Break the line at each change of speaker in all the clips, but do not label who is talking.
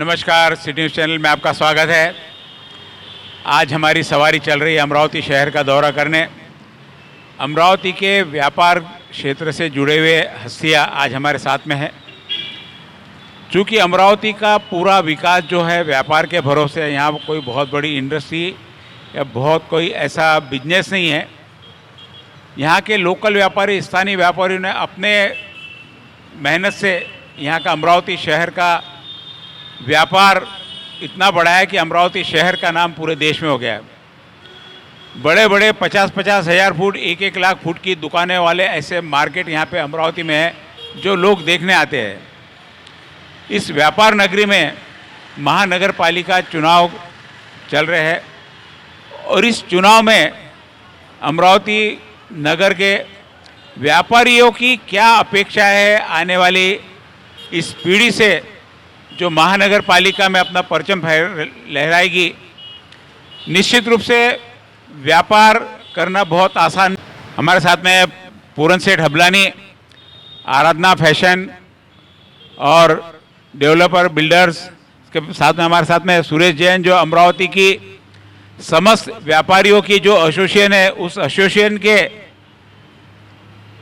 नमस्कार, city news channel में आपका स्वागत है। आज हमारी सवारी चल रही है अमरावती शहर का दौरा करने। अमरावती के व्यापार क्षेत्र से जुड़े हुए हस्तियाँ आज हमारे साथ में हैं। चूँकि अमरावती का पूरा विकास जो है व्यापार के भरोसे है, यहाँ कोई बहुत बड़ी इंडस्ट्री या बहुत कोई ऐसा बिजनेस नहीं है। यहाँ के लोकल व्यापारी, स्थानीय व्यापारियों ने अपने मेहनत से यहाँ का अमरावती शहर का व्यापार इतना बड़ा है कि अमरावती शहर का नाम पूरे देश में हो गया है। बड़े बड़े 50-50 हज़ार फुट, 1-1 लाख फुट की दुकानें वाले ऐसे मार्केट यहाँ पे अमरावती में है जो लोग देखने आते हैं। इस व्यापार नगरी में महानगर पालिका चुनाव चल रहे हैं और इस चुनाव में अमरावती नगर के व्यापारियों की क्या अपेक्षा है आने वाली इस पीढ़ी से जो महानगर पालिका में अपना परचम लहराएगी। निश्चित रूप से व्यापार करना बहुत आसान। हमारे साथ में पूरन सेठ हबलानी, आराधना फैशन और डेवलपर बिल्डर्स के साथ में हमारे साथ में सुरेश जैन, जो अमरावती की समस्त व्यापारियों की जो एसोसिएशन है, उस एसोसिएशन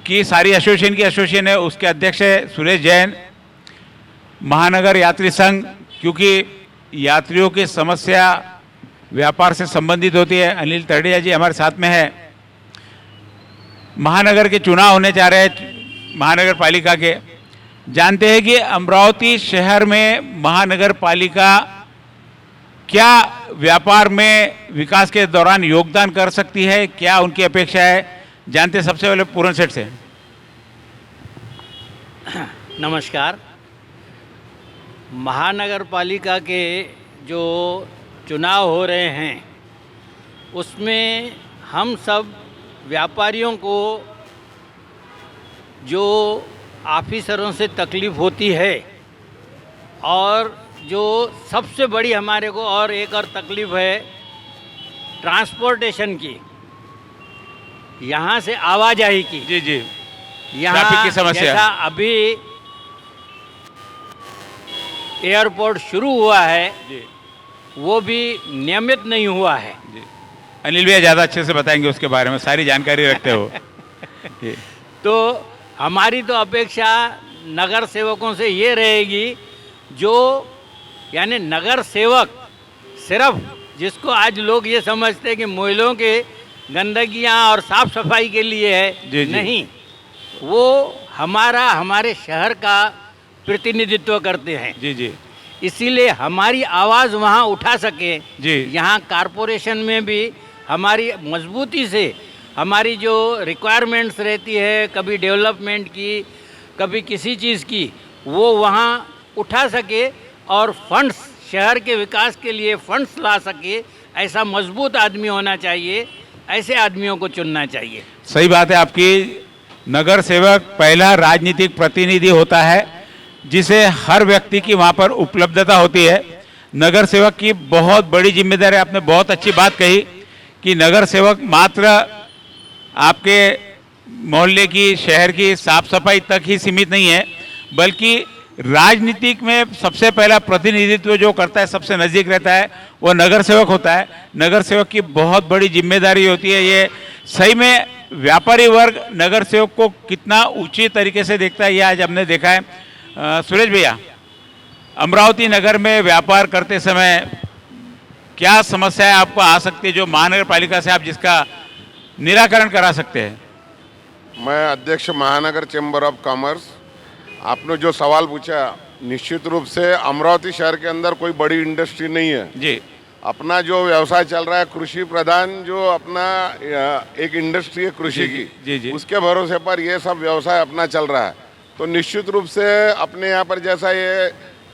की सारी एसोसिएशन है, उसके अध्यक्ष है सुरेश जैन। महानगर यात्री संघ, क्योंकि यात्रियों की समस्या व्यापार से संबंधित होती है, अनिल तरडिया जी हमारे साथ में है। महानगर के चुनाव होने जा रहे हैं महानगर पालिका के। जानते हैं कि अमरावती शहर में महानगर पालिका क्या व्यापार में विकास के दौरान योगदान कर सकती है, क्या उनकी अपेक्षा है, जानते हैं। सबसे पहले पूरन सेठ से।
नमस्कार। महानगर पालिका के जो चुनाव हो रहे हैं उसमें हम सब व्यापारियों को जो ऑफिसरों से तकलीफ़ होती है और जो सबसे बड़ी हमारे को और एक और तकलीफ़ है ट्रांसपोर्टेशन की, यहाँ से आवाजाही की।
जी जी,
यहाँ
की समस्या।
जैसा अभी एयरपोर्ट शुरू हुआ है
जी,
वो भी नियमित नहीं हुआ है।
जी। अनिल भैया ज़्यादा अच्छे से बताएंगे उसके बारे में, सारी जानकारी रखते हो।
तो हमारी तो अपेक्षा नगर सेवकों से ये रहेगी, जो यानी नगर सेवक सिर्फ जिसको आज लोग ये समझते हैं कि महिलाओं के गंदगियाँ और साफ़ सफाई के लिए है,
जी, जी।
नहीं, वो हमारे शहर का प्रतिनिधित्व करते हैं।
जी जी,
इसीलिए हमारी आवाज़ वहाँ उठा सके।
जी।
यहाँ कारपोरेशन में भी हमारी मजबूती से हमारी जो रिक्वायरमेंट्स रहती है, कभी डेवलपमेंट की, कभी किसी चीज़ की, वो वहाँ उठा सके और फंड्स, शहर के विकास के लिए फंड्स ला सके। ऐसा मजबूत आदमी होना चाहिए, ऐसे आदमियों को चुनना चाहिए।
सही बात है आपकी। नगर सेवक पहला राजनीतिक प्रतिनिधि होता है जिसे हर व्यक्ति की वहाँ पर उपलब्धता होती है। नगर सेवक की बहुत बड़ी जिम्मेदारी। आपने बहुत अच्छी बात कही कि नगर सेवक मात्र आपके मोहल्ले की, शहर की साफ सफाई तक ही सीमित नहीं है, बल्कि राजनीतिक में सबसे पहला प्रतिनिधित्व जो करता है, सबसे नज़दीक रहता है, वो नगर सेवक होता है। नगर सेवक की बहुत बड़ी जिम्मेदारी होती है। ये सही में व्यापारी वर्ग नगर सेवक को कितना ऊंची तरीके से देखता है, ये आज हमने देखा है। सुरेश भैया, अमरावती नगर में व्यापार करते समय क्या समस्याएं आपको आ सकती है जो महानगर पालिका से आप जिसका निराकरण करा सकते हैं?
मैं अध्यक्ष महानगर चैम्बर ऑफ कॉमर्स। आपने जो सवाल पूछा, निश्चित रूप से अमरावती शहर के अंदर कोई बड़ी इंडस्ट्री नहीं है
जी।
अपना जो व्यवसाय चल रहा है कृषि प्रधान, जो अपना एक इंडस्ट्री है कृषि की,
जी जी,
उसके भरोसे पर ये सब व्यवसाय अपना चल रहा है। तो निश्चित रूप से अपने यहाँ पर जैसा ये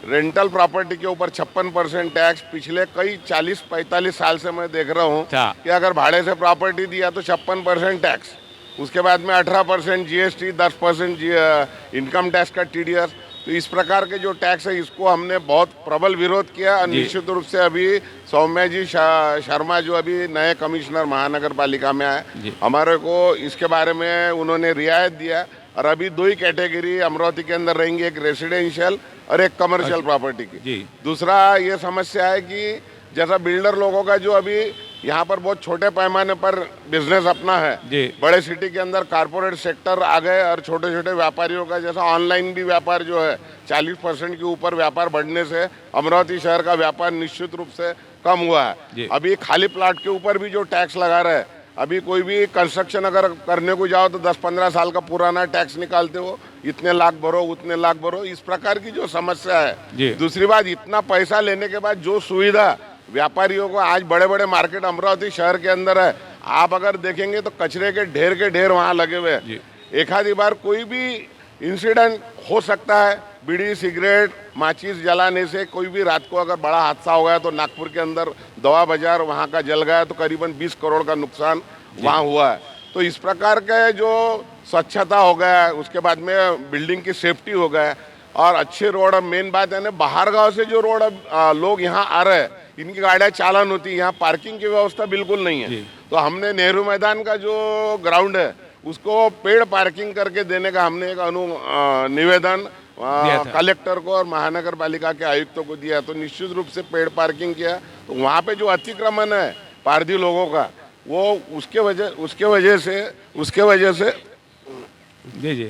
रेंटल प्रॉपर्टी के ऊपर 56% टैक्स पिछले कई 40-45 साल से मैं देख रहा हूँ कि अगर भाड़े से प्रॉपर्टी दिया तो 56% टैक्स, उसके बाद में 18% GST, 10% इनकम टैक्स का TDS। तो इस प्रकार के जो टैक्स है इसको हमने बहुत प्रबल विरोध किया और निश्चित रूप से अभी सौम्या जी शर्मा जो अभी नए कमिश्नर महानगर पालिका में आए, हमारे को इसके बारे में उन्होंने रियायत दिया। और अभी दो ही कैटेगरी अमरावती के अंदर रहेंगी, एक रेसिडेंशियल और एक कमर्शियल प्रॉपर्टी की।
जी।
दूसरा ये समस्या है कि जैसा बिल्डर लोगों का जो अभी यहाँ पर बहुत छोटे पैमाने पर बिजनेस अपना है,
जी।
बड़े सिटी के अंदर कारपोरेट सेक्टर आ गए और छोटे छोटे व्यापारियों का जैसा ऑनलाइन भी व्यापार जो है 40% के ऊपर व्यापार बढ़ने से अमरावती शहर का व्यापार निश्चित रूप से कम हुआ
जी।
है। अभी खाली प्लाट के ऊपर भी जो टैक्स लगा रहे हैं, अभी कोई भी कंस्ट्रक्शन अगर करने को जाओ तो 10-15 साल का पुराना टैक्स निकालते हो, इतने लाख भरो उतने लाख भरो, इस प्रकार की जो समस्या
जी।
है। दूसरी बात, इतना पैसा लेने के बाद जो सुविधा व्यापारियों को आज बड़े बड़े मार्केट अमरावती शहर के अंदर है, आप अगर देखेंगे तो कचरे के ढेर वहाँ लगे हुए हैं। एक आधी बार कोई भी इंसिडेंट हो सकता है, बीड़ी सिगरेट माचिस जलाने से कोई भी रात को अगर बड़ा हादसा हो गया तो नागपुर के अंदर दवा बाजार वहाँ का जल गया तो करीबन 20 करोड़ का नुकसान वहाँ हुआ है। तो इस प्रकार के जो स्वच्छता हो गया, उसके बाद में बिल्डिंग की सेफ्टी हो गया और अच्छे रोड। अब मेन बात है ना, बाहर गांव से जो रोड अब लोग यहाँ आ रहे हैं, इनकी गाड़ियाँ चालन होती है, यहाँ पार्किंग की व्यवस्था बिल्कुल नहीं है। तो हमने नेहरू मैदान का जो ग्राउंड है उसको पेड़ पार्किंग करके देने का हमने एक निवेदन कलेक्टर को और महानगर पालिका के आयुक्तों को दिया। तो निश्चित रूप से पेड़ पार्किंग किया, तो वहाँ पे जो अतिक्रमण है पारधी लोगों का, वो उसके वजह से
जी जी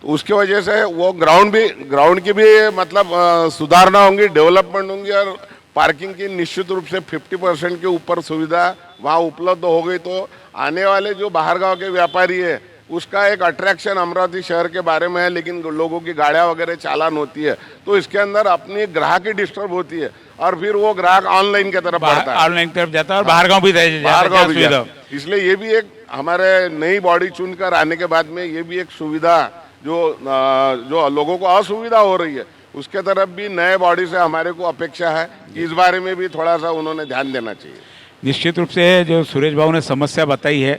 तो उसके वजह से वो ग्राउंड की भी मतलब सुधारना होंगी, डेवलपमेंट होंगी और पार्किंग की निश्चित रूप से 50% के ऊपर सुविधा वहाँ उपलब्ध हो गई तो आने वाले जो बाहर गांव के व्यापारी है उसका एक अट्रैक्शन अमरावती शहर के बारे में है। लेकिन लोगों की गाड़ियाँ वगैरह चालान होती है तो इसके अंदर अपनी ग्राहक ही डिस्टर्ब होती है और फिर वो ग्राहक ऑनलाइन की तरफ बढ़ता है,
ऑनलाइन तरफ जाता है और बाहर गाँव भी
जाता है। इसलिए ये भी एक हमारे नई बॉडी चुनकर आने के बाद में ये भी एक सुविधा जो लोगों को असुविधा हो रही है उसके तरफ भी नए बॉडी से हमारे को अपेक्षा है कि इस बारे में भी थोड़ा सा उन्होंने ध्यान देना चाहिए।
निश्चित रूप से जो सुरेश बाबू ने समस्या बताई है,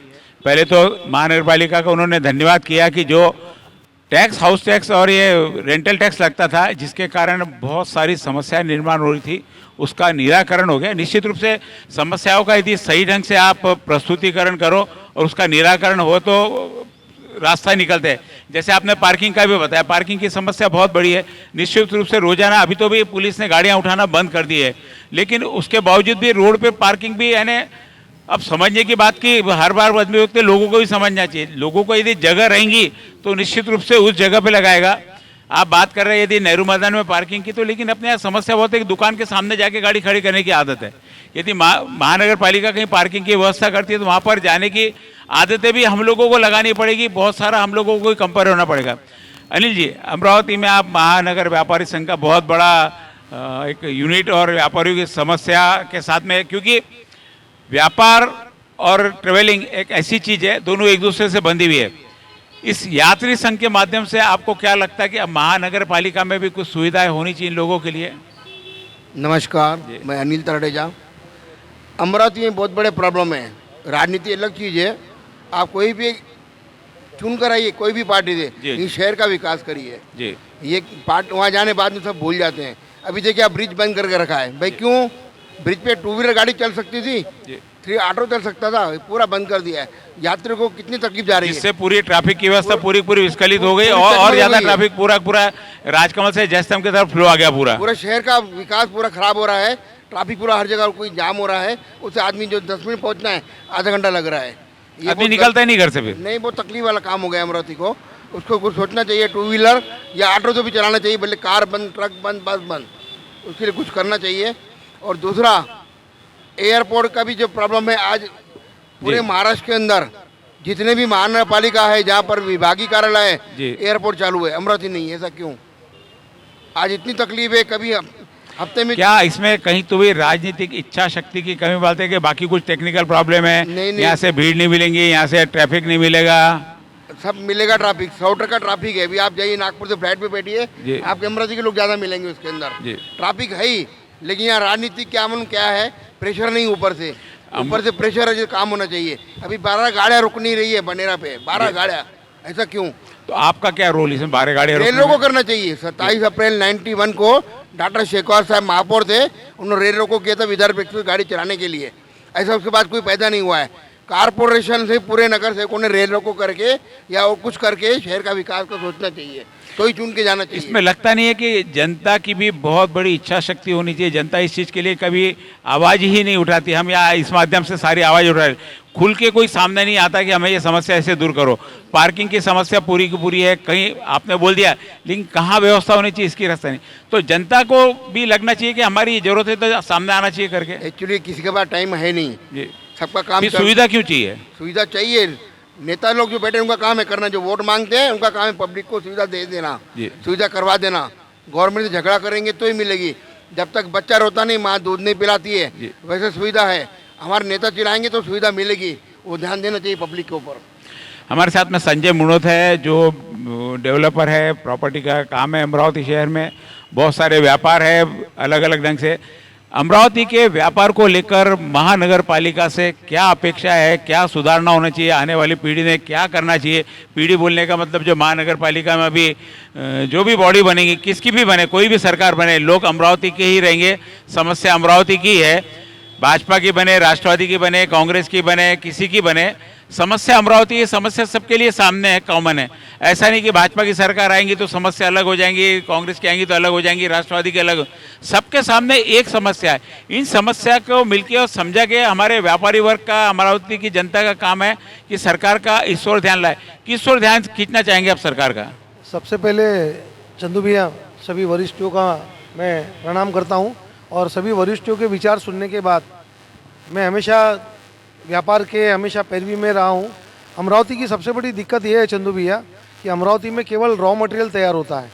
पहले तो महानगर पालिका का उन्होंने धन्यवाद किया कि जो टैक्स, हाउस टैक्स और ये रेंटल टैक्स लगता था जिसके कारण बहुत सारी समस्याएं निर्माण हो रही थी, उसका निराकरण हो गया। निश्चित रूप से समस्याओं का यदि सही ढंग से आप प्रस्तुतिकरण करो और उसका निराकरण हो तो रास्ता निकलते हैं। जैसे आपने पार्किंग का भी बताया, पार्किंग की समस्या बहुत बड़ी है। निश्चित रूप से रोजाना अभी तो भी पुलिस ने गाड़ियां उठाना बंद कर दी है, लेकिन उसके बावजूद भी रोड पे पार्किंग भी यानी अब समझने की बात की हर बार बदले वक्त लोगों को भी समझना चाहिए। लोगों को यदि जगह रहेंगी तो निश्चित रूप से उस जगह पे लगाएगा। आप बात कर रहे हैं यदि नेहरू मैदान में पार्किंग की, तो लेकिन अपने यहाँ समस्या बहुत है कि दुकान के सामने जाके गाड़ी खड़ी करने की आदत है। यदि महानगर पालिका कहीं पार्किंग की व्यवस्था करती है तो वहाँ पर जाने की आदतें भी हम लोगों को लगानी पड़ेगी, बहुत सारा हम लोगों को कंपेयर होना पड़ेगा। अनिल जी, अमरावती में आप महानगर व्यापारी संघ का बहुत बड़ा एक यूनिट और व्यापारियों की समस्या के साथ में, क्योंकि व्यापार और ट्रेवलिंग एक ऐसी चीज़ है, दोनों एक दूसरे से बंधी हुई है। इस यात्री संघ के माध्यम से आपको क्या लगता है कि अब महानगर पालिका में भी कुछ सुविधाएं होनी चाहिए इन लोगों के लिए?
नमस्कार, मैं अनिल तरडेजा। अमरावती में बहुत बड़े प्रॉब्लम है। राजनीति अलग चीज़ है, आप कोई भी चुन कर आइए, कोई भी पार्टी दे, इस शहर का विकास करिए जी। ये पार्ट वहाँ जाने बाद में सब भूल जाते हैं। अभी देखिए आप ब्रिज बंद करके रखा है भाई, क्यों? ब्रिज पे 2 व्हीलर गाड़ी चल सकती थी, 3 ऑटो चल सकता था, पूरा बंद कर दिया है। यात्रियों को कितनी तकलीफ जा रही है,
जिससे पूरी ट्रैफिक की व्यवस्था पूरी विस्कलित हो गई और ज्यादा ट्रैफिक पूरा राजकमल से जयस्तंभ की तरफ फ्लो आ गया। पूरा
शहर का विकास पूरा खराब हो रहा है। ट्रैफिक पूरा हर जगह कोई जाम हो रहा है, उससे आदमी जो 10 मिनट पहुंचना है आधा घंटा लग रहा है।
ये आदमी निकलता ही नहीं घर से। फिर
नहीं, बहुत तकलीफ वाला काम हो गया अमरावती को। उसको कुछ सोचना चाहिए, 2 व्हीलर या ऑटो तो भी चलाना चाहिए, भले कार बंद, ट्रक बंद, बस बंद, उसके लिए कुछ करना चाहिए। और दूसरा, एयरपोर्ट का भी जो प्रॉब्लम है, आज पूरे महाराष्ट्र के अंदर जितने भी महानगर पालिका है जहाँ पर विभागीय कार्यालय है, एयरपोर्ट चालू है, अमरावती नहीं है। ऐसा क्यों? आज इतनी तकलीफ है, कभी हफ्ते में
क्या इसमें कहीं तो भी राजनीतिक इच्छा शक्ति की कमी बात है कि बाकी कुछ टेक्निकल प्रॉब्लम है? यहाँ से भीड़ नहीं मिलेंगी, यहाँ से ट्रैफिक नहीं मिलेगा,
सब मिलेगा। ट्रैफिक 100 का ट्रैफिक है। अभी आप जाइए नागपुर से फ्लाइट पे बैठिए, आपके अमरावती के लोग ज़्यादा मिलेंगे उसके अंदर। ट्रैफिक है ही, लेकिन यहाँ राजनीति क्या है, प्रेशर नहीं, ऊपर से प्रेशर है, काम होना चाहिए। अभी 12 गाड़ियाँ रुक नहीं रही है बनेरा पे, 12 गाड़ियाँ, ऐसा क्यों?
तो आपका क्या रोल इसमें? 12 गाड़ियाँ
रेलवे को करना चाहिए। 27 अप्रैल 91 को डॉक्टर शेखवार साहब महापौर थे, उन्होंने रेलवे को किया था विदर्भ एक्सप्रेस गाड़ी चलाने के लिए। ऐसा उसके बाद कोई पैदा नहीं हुआ है। कारपोरेशन से, पूरे नगर सेवकों ने रेलवे को करके या और कुछ करके शहर का विकास को सोचना चाहिए। तो ही चुन के जाना चाहिए।
इसमें लगता नहीं है कि जनता की भी बहुत बड़ी इच्छा शक्ति होनी चाहिए? जनता इस चीज़ के लिए कभी आवाज़ ही नहीं उठाती। हम यहाँ इस माध्यम से सारी आवाज़ उठा रहे, खुल के कोई सामने नहीं आता कि हमें ये समस्या ऐसे दूर करो। पार्किंग की समस्या पूरी की पूरी है, कहीं आपने बोल दिया, लेकिन कहाँ व्यवस्था होनी चाहिए इसकी रास्ता नहीं। तो जनता को भी लगना चाहिए कि हमारी ये जरूरत है तो सामने आना चाहिए करके।
एक्चुअली किसी के पास टाइम है नहीं,
जी,
सबका काम
फिर सुविधा क्यों चाहिए?
सुविधा चाहिए। नेता लोग जो बैठे हैं, उनका काम है करना, जो वोट मांगते हैं उनका काम है पब्लिक को सुविधा दे देना,
जी।
सुविधा करवा देना। गवर्नमेंट से झगड़ा करेंगे तो ही मिलेगी, जब तक बच्चा रोता नहीं माँ दूध नहीं पिलाती है,
जी।
वैसे सुविधा है। हमारे नेता चिल्लाएंगे तो सुविधा मिलेगी, वो ध्यान देना चाहिए पब्लिक के ऊपर।
हमारे साथ में संजय मुनोत है, जो डेवलपर है, प्रॉपर्टी का काम है अमरावती शहर में, बहुत सारे व्यापार है अलग अलग ढंग से। अमरावती के व्यापार को लेकर महानगर पालिका से क्या अपेक्षा है, क्या सुधारना होना चाहिए, आने वाली पीढ़ी ने क्या करना चाहिए? पीढ़ी बोलने का मतलब जो महानगर पालिका में अभी जो भी बॉडी बनेगी, किसकी भी बने, कोई भी सरकार बने, लोग अमरावती के ही रहेंगे। समस्या अमरावती की है, भाजपा की बने, राष्ट्रवादी की बने, कांग्रेस की बने, किसी की बने, समस्या अमरावती की समस्या सबके लिए सामने है, कॉमन है। ऐसा नहीं कि भाजपा की सरकार आएंगी तो समस्या अलग हो जाएंगी, कांग्रेस की आएंगी तो अलग हो जाएंगी, राष्ट्रवादी की अलग। सबके सामने एक समस्या है। इन समस्या को मिलकर और समझा के हमारे व्यापारी वर्ग का, अमरावती की जनता का काम है कि सरकार का इस ओर ध्यान लाए। किस ओर ध्यान खींचना चाहेंगे आप सरकार का?
सबसे पहले चंदू भैया, सभी वरिष्ठों का मैं प्रणाम करता हूं, और सभी वरिष्ठों के विचार सुनने के बाद मैं हमेशा व्यापार के हमेशा पैरवी में रहा हूं। अमरावती की सबसे बड़ी दिक्कत यह है चंदू भैया कि अमरावती में केवल रॉ मटेरियल तैयार होता है।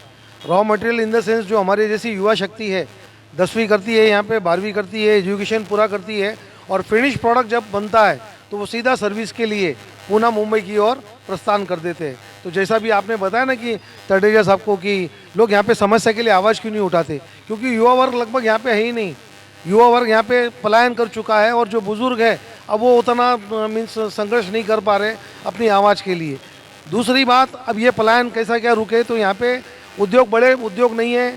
Raw material in the sense जो हमारे जैसी युवा शक्ति है, 10वीं करती है यहाँ पे, 12वीं करती है, एजुकेशन पूरा करती है, और फिनिश प्रोडक्ट जब बनता है तो वो सीधा सर्विस के लिए पूना मुंबई की ओर प्रस्थान कर देते हैं। तो जैसा भी आपने बताया ना कि तडेजा साहब को कि लोग यहाँ पे समस्या के लिए आवाज़ क्यों नहीं उठाते, क्योंकि युवा वर्ग लगभग यहाँ पे है ही नहीं। युवा वर्ग यहाँ पे पलायन कर चुका है, और जो बुज़ुर्ग है अब वो उतना मीन्स संघर्ष नहीं कर पा रहे अपनी आवाज़ के लिए। दूसरी बात, अब ये पलायन कैसा क्या रुके, तो यहाँ पे उद्योग, बड़े उद्योग नहीं है,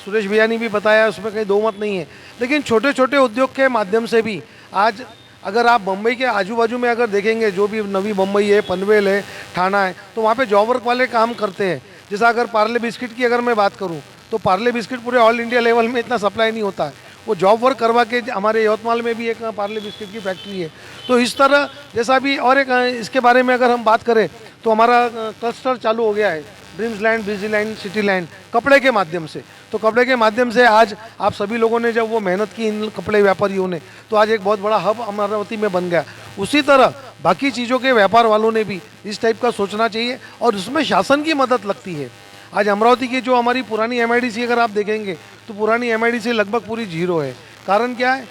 सुरेश भैया ने भी बताया, उसमें कहीं दो मत नहीं है, लेकिन छोटे छोटे उद्योग के माध्यम से भी आज अगर आप मुंबई के आजू बाजू में अगर देखेंगे, जो भी नवी मुंबई है, पनवेल है, ठाणा है, तो वहाँ पे जॉब वर्क वाले काम करते हैं। जैसा अगर पार्ले बिस्किट की अगर मैं बात करूँ तो पार्ले बिस्किट पूरे ऑल इंडिया लेवल में इतना सप्लाई नहीं होता है, वो जॉब वर्क करवा के, हमारे यवतमाल में भी एक पार्ले बिस्किट की फैक्ट्री है। तो इस तरह जैसा भी, और एक इसके बारे में अगर हम बात करें तो हमारा क्लस्टर चालू हो गया है, dreams land, busy land, city land, कपड़े के माध्यम से। तो कपड़े के माध्यम से आज आप सभी लोगों ने जब वो मेहनत की इन कपड़े व्यापारियों ने, तो आज एक बहुत बड़ा हब अमरावती में बन गया। उसी तरह बाकी चीज़ों के व्यापार वालों ने भी इस टाइप का सोचना चाहिए, और उसमें शासन की मदद लगती है। आज अमरावती की जो हमारी पुरानी MIDC अगर आप देखेंगे तो पुरानी MIDC लगभग पूरी जीरो है। कारण क्या है,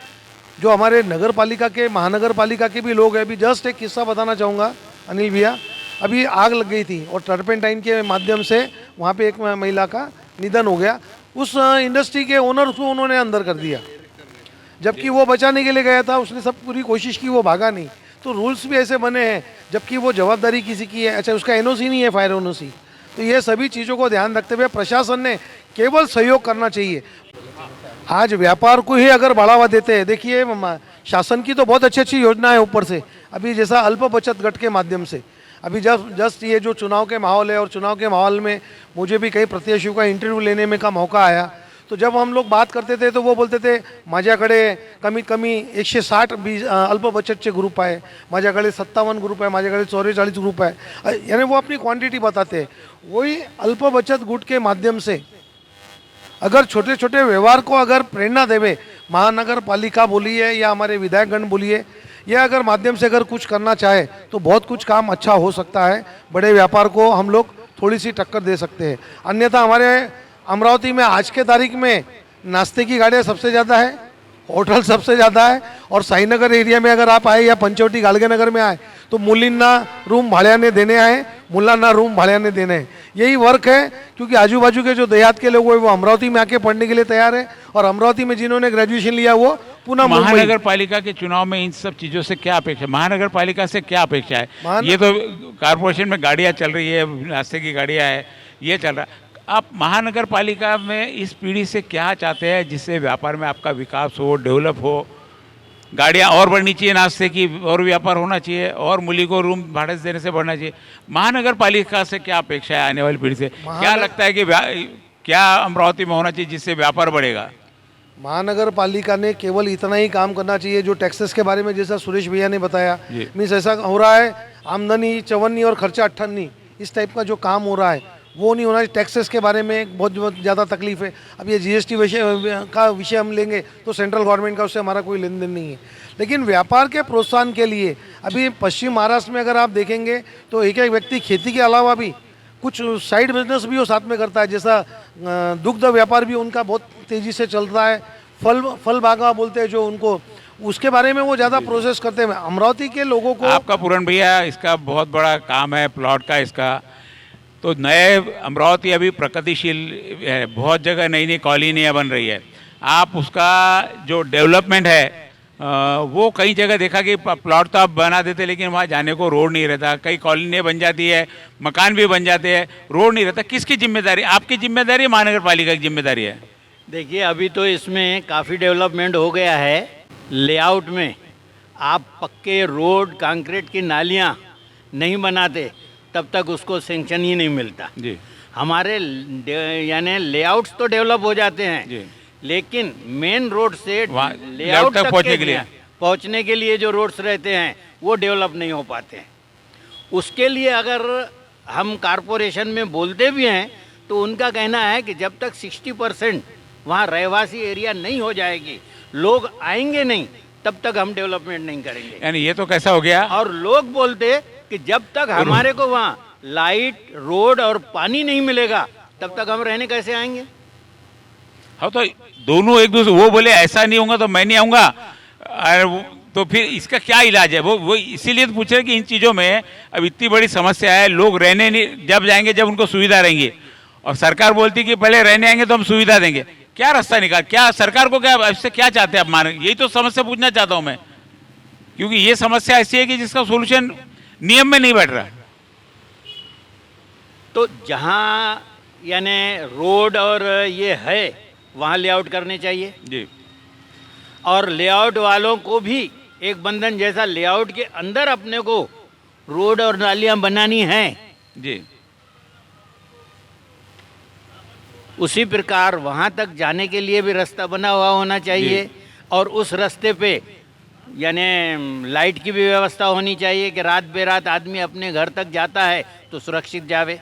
जो हमारे नगर पालिका के, महानगर पालिका के भी लोग हैं। अभी जस्ट एक किस्सा बताना चाहूँगा अनिल भैया, अभी आग लग गई थी और टर्पेंटाइन के माध्यम से वहाँ पे एक महिला का निधन हो गया। उस इंडस्ट्री के ओनर को उन्होंने अंदर कर दिया, जबकि वो बचाने के लिए गया था, उसने सब पूरी कोशिश की, वो भागा नहीं। तो रूल्स भी ऐसे बने हैं, जबकि वो जवाबदारी किसी की है। अच्छा, उसका NOC नहीं है, फायर NOC। तो ये सभी चीज़ों को ध्यान रखते हुए प्रशासन ने केवल सहयोग करना चाहिए। आज व्यापार को ही अगर बढ़ावा देते हैं, देखिए शासन की तो बहुत अच्छी अच्छी योजना है ऊपर से। अभी जैसा अल्प बचत गट के माध्यम से, अभी जस्ट ये जो चुनाव के माहौल है, और चुनाव के माहौल में मुझे भी कई प्रत्याशियों का इंटरव्यू लेने में का मौका आया, तो जब हम लोग बात करते थे तो वो बोलते थे माझ्याकडे कमीत कमी 160 अल्प बचतचे ग्रुप आहे, माझ्याकडे 57 ग्रुप आहे, माझ्याकडे 44 ग्रुप आहे, यानी वो अपनी क्वांटिटी बताते हैं। वही अल्प बचत गुट के माध्यम से अगर छोटे छोटे व्यवहार को अगर प्रेरणा देवे, महानगर पालिका बोलिए या हमारे विधायकगण बोलिए, यह अगर माध्यम से अगर कुछ करना चाहे तो बहुत कुछ काम अच्छा हो सकता है। बड़े व्यापार को हम लोग थोड़ी सी टक्कर दे सकते हैं। अन्यथा हमारे अमरावती में आज के तारीख में नाश्ते की गाड़ियाँ सबसे ज़्यादा है, होटल सबसे ज़्यादा है, और साईनगर एरिया में अगर आप आए या पंचवटी गाडगेनगर में आए तो मुलींना रूम भाड्याने देने आए, मुलांना रूम भाड्याने देने हैं। यही वर्क है, क्योंकि आजू बाजू के जो देहात के लोग हैं वो अमरावती में आके पढ़ने के लिए तैयार है, और अमरावती में जिन्होंने ग्रेजुएशन लिया वो पुनः
महानगर पालिका के चुनाव में इन सब चीज़ों से क्या अपेक्षा, महानगर पालिका से क्या अपेक्षा है? ये तो कारपोरेशन में गाड़ियाँ चल रही है, नाश्ते की गाड़ियाँ है, ये चल रहा है। आप महानगर पालिका में इस पीढ़ी से क्या चाहते हैं जिससे व्यापार में आपका विकास हो, डेवलप हो? गाड़ियाँ और बढ़नी चाहिए नाश्ते की, और व्यापार होना चाहिए, और मूली को रूम भाड़े से देने से बढ़ना चाहिए। महानगर पालिका से क्या अपेक्षा है आने वाली पीढ़ी से? क्या लगता है कि क्या अमरावती में होना चाहिए जिससे व्यापार बढ़ेगा?
महानगर पालिका ने केवल इतना ही काम करना चाहिए जो टैक्सेस के बारे में जैसा सुरेश भैया ने बताया, मीन्स ऐसा हो रहा है आमदनी 54 और खर्चा 58, इस टाइप का जो काम हो रहा है वो नहीं होना चाहिए। टैक्सेस के बारे में बहुत ज़्यादा तकलीफ है। अब ये जीएसटी विषय हम लेंगे तो सेंट्रल गवर्नमेंट का उससे हमारा कोई लेन देन नहीं है, लेकिन व्यापार के प्रोत्साहन के लिए अभी पश्चिम महाराष्ट्र में अगर आप देखेंगे तो एक एक व्यक्ति खेती के अलावा भी कुछ साइड बिजनेस भी वो साथ में करता है। जैसा दुग्ध व्यापार भी उनका बहुत तेज़ी से चलता है। फल बागा बोलते हैं जो उनको, उसके बारे में वो ज़्यादा प्रोसेस करते हैं। अमरावती के लोगों को
आपका पूरन भैया इसका बहुत बड़ा काम है प्लॉट का इसका, तो नए अमरावती अभी प्रगतिशील है, बहुत जगह नई नई कॉलोनियाँ बन रही है। आप उसका जो डेवलपमेंट है वो कई जगह देखा कि प्लॉट तो आप बना देते लेकिन वहाँ जाने को रोड नहीं रहता, कई कॉलोनियाँ बन जाती है, मकान भी बन जाते हैं, रोड नहीं रहता। किसकी जिम्मेदारी? आपकी जिम्मेदारी है, महानगर पालिका की जिम्मेदारी है?
देखिए अभी तो इसमें काफ़ी डेवलपमेंट हो गया है लेआउट में। आप पक्के रोड कंक्रीट की नालियाँ नहीं बनाते तब तक उसको सेंक्शन ही नहीं मिलता
जी।
हमारे यानी लेआउट्स तो डेवलप हो जाते हैं
जी।
लेकिन मेन रोड से
लेआउट
लेआउट
तक
पहुंचने के लिए जो रोड्स रहते हैं वो डेवलप नहीं हो पाते हैं। उसके लिए अगर हम कारपोरेशन में बोलते भी हैं तो उनका कहना है कि जब तक 60% वहाँ रहवासी एरिया नहीं हो जाएगी, लोग आएंगे नहीं, तब तक हम डेवलपमेंट नहीं करेंगे।
यानी ये तो कैसा हो गया?
और लोग बोलते कि जब तक हमारे को वहाँ लाइट, रोड और पानी नहीं मिलेगा तब तक हम रहने कैसे आएंगे?
हाँ, तो दोनों एक दूसरे, वो बोले ऐसा नहीं होगा तो मैं नहीं आऊँगा, तो फिर इसका क्या इलाज है? वो इसीलिए तो पूछ रहे कि इन चीज़ों में अब इतनी बड़ी समस्या है, लोग रहने नहीं जब जाएंगे जब उनको सुविधा रहेंगी, और सरकार बोलती कि पहले रहने आएंगे तो हम सुविधा देंगे। क्या रास्ता निकाल, क्या सरकार को क्या इससे क्या चाहते हैं आप? मान, यही तो समस्या पूछना चाहता हूँ मैं, क्योंकि ये समस्या ऐसी है कि जिसका सोल्यूशन नियम में नहीं बैठ रहा।
तो जहाँ यानी रोड और ये है वहाँ लेआउट करने चाहिए
जी।
और लेआउट वालों को भी एक बंधन जैसा लेआउट के अंदर अपने को रोड और नालियाँ बनानी हैं
जी।
उसी प्रकार वहाँ तक जाने के लिए भी रास्ता बना हुआ होना चाहिए और उस रास्ते पे यानी लाइट की भी व्यवस्था होनी चाहिए कि रात बेरात आदमी अपने घर तक जाता है तो सुरक्षित जावे।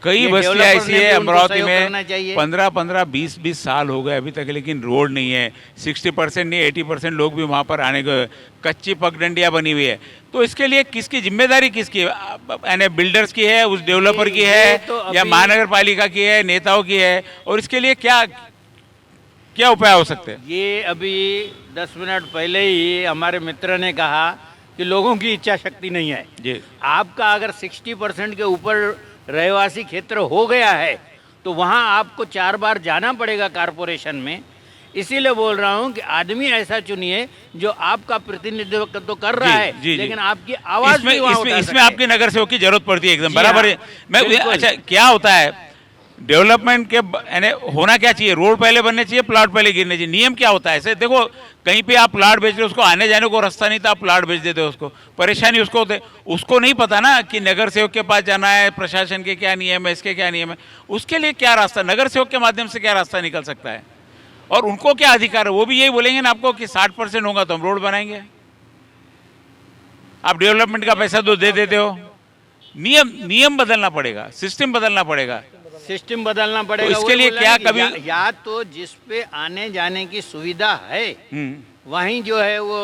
कई
ये
बस्तियाँ
डेवलपर
ऐसी
ने
है
भी उनको
अमरावती
सहयोग करना
में,
चाहिए।
15-15, 20-20 साल हो गए अभी तक, लेकिन रोड नहीं है। 60% नहीं 80% लोग भी वहाँ पर आने को, कच्ची पगडंडियाँ बनी हुई है। तो इसके लिए किसकी जिम्मेदारी, किसकी? यानी बिल्डर्स की है, उस डेवलपर की है,
तो
या महानगर पालिका की है, नेताओं की है? और इसके लिए क्या क्या उपाय हो सकते हैं?
ये अभी 10 मिनट पहले ही हमारे मित्र ने कहा कि लोगों की इच्छा शक्ति नहीं है
जी।
आपका अगर 60% के ऊपर रहवासी क्षेत्र हो गया है तो वहाँ आपको 4 बार जाना पड़ेगा कारपोरेशन में। इसीलिए बोल रहा हूँ कि आदमी ऐसा चुनिए जो आपका प्रतिनिधित्व तो कर रहा है लेकिन आपकी आवाज़ भी वहाँ उठा
इसमें
सके।
आपके नगर सेवक की जरूरत पड़ती है, एकदम
जी
बराबर
हाँ,
है। मैं
बिल्कुल।
अच्छा, क्या होता है डेवलपमेंट के यानी होना क्या चाहिए? रोड पहले बनने चाहिए, प्लाट पहले गिरने चाहिए। नियम क्या होता है ऐसे? देखो कहीं पे आप प्लाट बेच रहे हो, उसको आने जाने को रास्ता नहीं था, आप प्लाट बेच देते हो, उसको परेशानी उसको होते, उसको नहीं पता ना कि नगर सेवक के पास जाना है, प्रशासन के क्या नियम है, इसके क्या नियम है। उसके लिए क्या रास्ता, नगर सेवक के माध्यम से क्या रास्ता निकल सकता है? और उनको क्या अधिकार है? वो भी यही बोलेंगे ना आपको कि 60% होगा तो हम रोड बनाएंगे। आप डेवलपमेंट का पैसा तो दे देते हो। नियम बदलना पड़ेगा, सिस्टम बदलना पड़ेगा।
सिस्टम बदलना पड़ेगा।
तो इसके लिए क्या कभी
या तो जिस पे आने जाने की सुविधा है वहीं जो है वो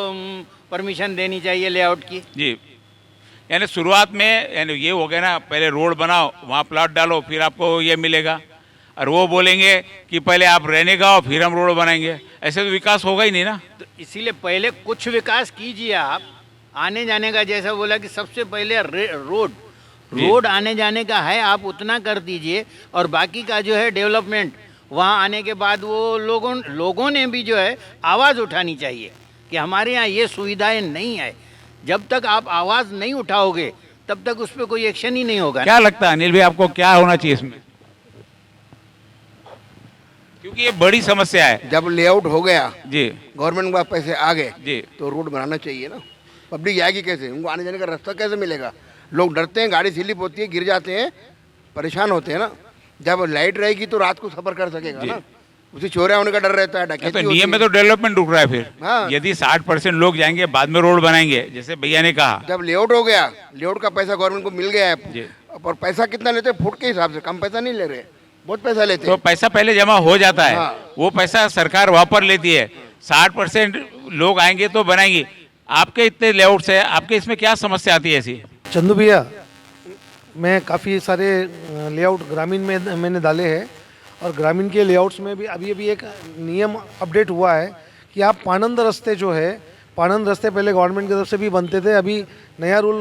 परमिशन देनी चाहिए लेआउट की।
जी, यानी शुरुआत में यानी ये हो गया ना, पहले रोड बनाओ, वहाँ प्लॉट डालो, फिर आपको ये मिलेगा। और वो बोलेंगे कि पहले आप रहने का आओ, फिर हम रोड बनाएंगे। ऐसे तो विकास होगा ही नहीं ना।
तो इसीलिए पहले कुछ विकास कीजिए आप। आने जाने का जैसा बोला कि सबसे पहले रोड आने जाने का है, आप उतना कर दीजिए और बाकी का जो है डेवलपमेंट वहाँ आने के बाद वो लोगों ने भी जो है आवाज़ उठानी चाहिए कि हमारे यहाँ ये सुविधाएं नहीं है। जब तक आप आवाज़ नहीं उठाओगे तब तक उस पर कोई एक्शन ही नहीं होगा।
क्या लगता है अनिल भाई, आपको क्या होना चाहिए इसमें? क्योंकि ये बड़ी समस्या है।
जब लेआउट हो गया,
जी
गवर्नमेंट के पास पैसे आ गए,
जी
तो रोड बनाना चाहिए ना। पब्लिक जाएगी कैसे? उनको आने जाने का रास्ता कैसे मिलेगा? लोग डरते हैं, गाड़ी स्लिप होती है, गिर जाते हैं, परेशान होते हैं ना। जब लाइट रहेगी तो रात को सफर कर सकेगा ना। उसे चोरिया होने का डर रहता है,
तो
डकैती
नियम
होती
में
है।
तो डेवलपमेंट रुक रहा है फिर।
हाँ।
यदि 60% लोग जाएंगे बाद में रोड बनाएंगे जैसे भैया ने कहा।
जब लेआउट हो गया, लेआउट का पैसा गवर्नमेंट को मिल गया
जी।
है, और पैसा कितना लेते हैं? फुट के हिसाब से, कम पैसा नहीं ले रहे, बहुत पैसा लेते
तो
हैं।
पैसा पहले जमा हो जाता है।
हाँ।
वो पैसा सरकार वापस लेती है। 60% लोग आएंगे तो बनाएंगे। आपके इतने लेआउट्स है, आपके इसमें क्या समस्या आती है ऐसी?
चंदू भैया, मैं काफ़ी सारे लेआउट ग्रामीण में मैंने डाले हैं, और ग्रामीण के लेआउट्स में भी अभी अभी एक नियम अपडेट हुआ है कि आप पानंद रास्ते जो है, पानंद रास्ते पहले गवर्नमेंट की तरफ से भी बनते थे, अभी नया रूल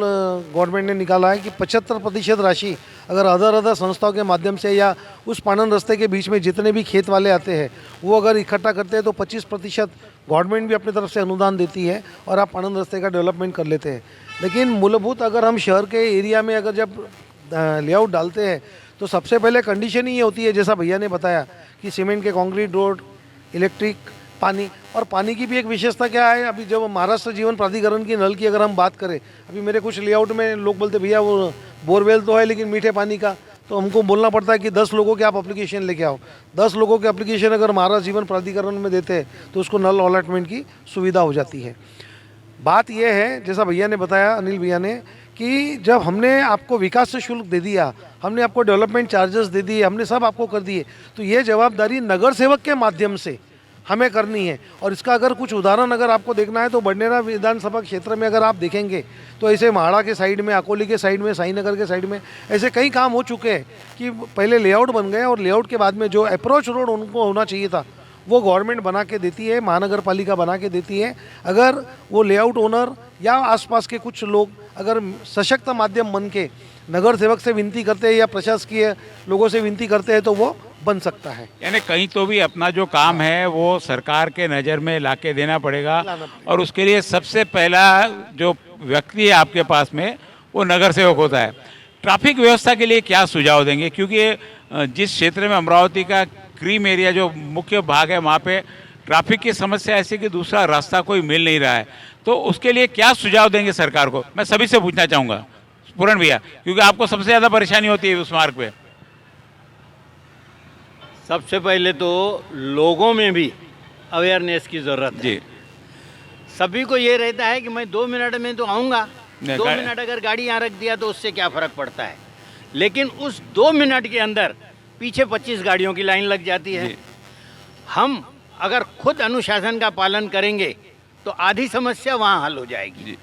गवर्नमेंट ने निकाला है कि 75% राशि अगर अदर संस्थाओं के माध्यम से या उस पानंद रास्ते के बीच में जितने भी खेत वाले आते हैं वो अगर इकट्ठा करते हैं तो 25% गवर्नमेंट भी अपनी तरफ से अनुदान देती है और आप पानंद रास्ते का डेवलपमेंट कर लेते हैं। लेकिन मूलभूत अगर हम शहर के एरिया में अगर जब लेआउट डालते हैं तो सबसे पहले कंडीशन ही ये होती है, जैसा भैया ने बताया, कि सीमेंट के कंक्रीट रोड, इलेक्ट्रिक, पानी। और पानी की भी एक विशेषता क्या है, अभी जब महाराष्ट्र जीवन प्राधिकरण की नल की अगर हम बात करें, अभी मेरे कुछ लेआउट में लोग बोलते भैया वो बोरवेल तो है लेकिन मीठे पानी का, तो हमको बोलना पड़ता है कि 10 लोगों के आप एप्लीकेशन लेके आओ। 10 लोगों के एप्लीकेशन अगर महाराष्ट्र जीवन प्राधिकरण में देते हैं तो उसको नल अलॉटमेंट की सुविधा हो जाती है। बात यह है, जैसा भैया ने बताया, अनिल भैया ने, कि जब हमने आपको विकास शुल्क दे दिया, हमने आपको डेवलपमेंट चार्जेस दे दिए, हमने सब आपको कर दिए, तो ये जवाबदारी नगर सेवक के माध्यम से हमें करनी है। और इसका अगर कुछ उदाहरण अगर आपको देखना है तो बडनेरा विधानसभा क्षेत्र में अगर आप देखेंगे तो ऐसे महाड़ा के साइड में, अकोली के साइड में, साईनगर के साइड में ऐसे कई काम हो चुके हैं कि पहले लेआउट बन गए और लेआउट के बाद में जो अप्रोच रोड उनको होना चाहिए था वो गवर्नमेंट बना के देती है, महानगर पालिका बना के देती है। अगर वो लेआउट ओनर या आसपास के कुछ लोग अगर सशक्त माध्यम बन के नगर सेवक से विनती करते हैं या प्रशासकीय लोगों से विनती करते हैं तो वो बन सकता है।
यानी कहीं तो भी अपना जो काम है वो सरकार के नज़र में लाके देना पड़ेगा, और उसके लिए सबसे पहला जो व्यक्ति है आपके पास में वो नगर सेवक होता है। ट्रैफिक व्यवस्था के लिए क्या सुझाव देंगे, क्योंकि जिस क्षेत्र में अमरावती का क्रीम एरिया जो मुख्य भाग है वहाँ पे ट्रैफिक की समस्या ऐसी कि दूसरा रास्ता कोई मिल नहीं रहा है, तो उसके लिए क्या सुझाव देंगे सरकार को? मैं सभी से पूछना चाहूँगा, पूरण भैया, क्योंकि आपको सबसे ज़्यादा परेशानी होती है उस मार्ग पे।
सबसे पहले तो लोगों में भी अवेयरनेस की ज़रूरत है।
जी,
सभी को ये रहता है कि मैं 2 मिनट में तो आऊँगा,
नहीं,
2 मिनट अगर गाड़ी यहाँ रख दिया तो उससे क्या फ़र्क पड़ता है। लेकिन उस 2 मिनट के अंदर पीछे 25 गाड़ियों की लाइन लग जाती है। हम अगर खुद अनुशासन का पालन करेंगे तो आधी समस्या वहाँ हल हो जाएगी।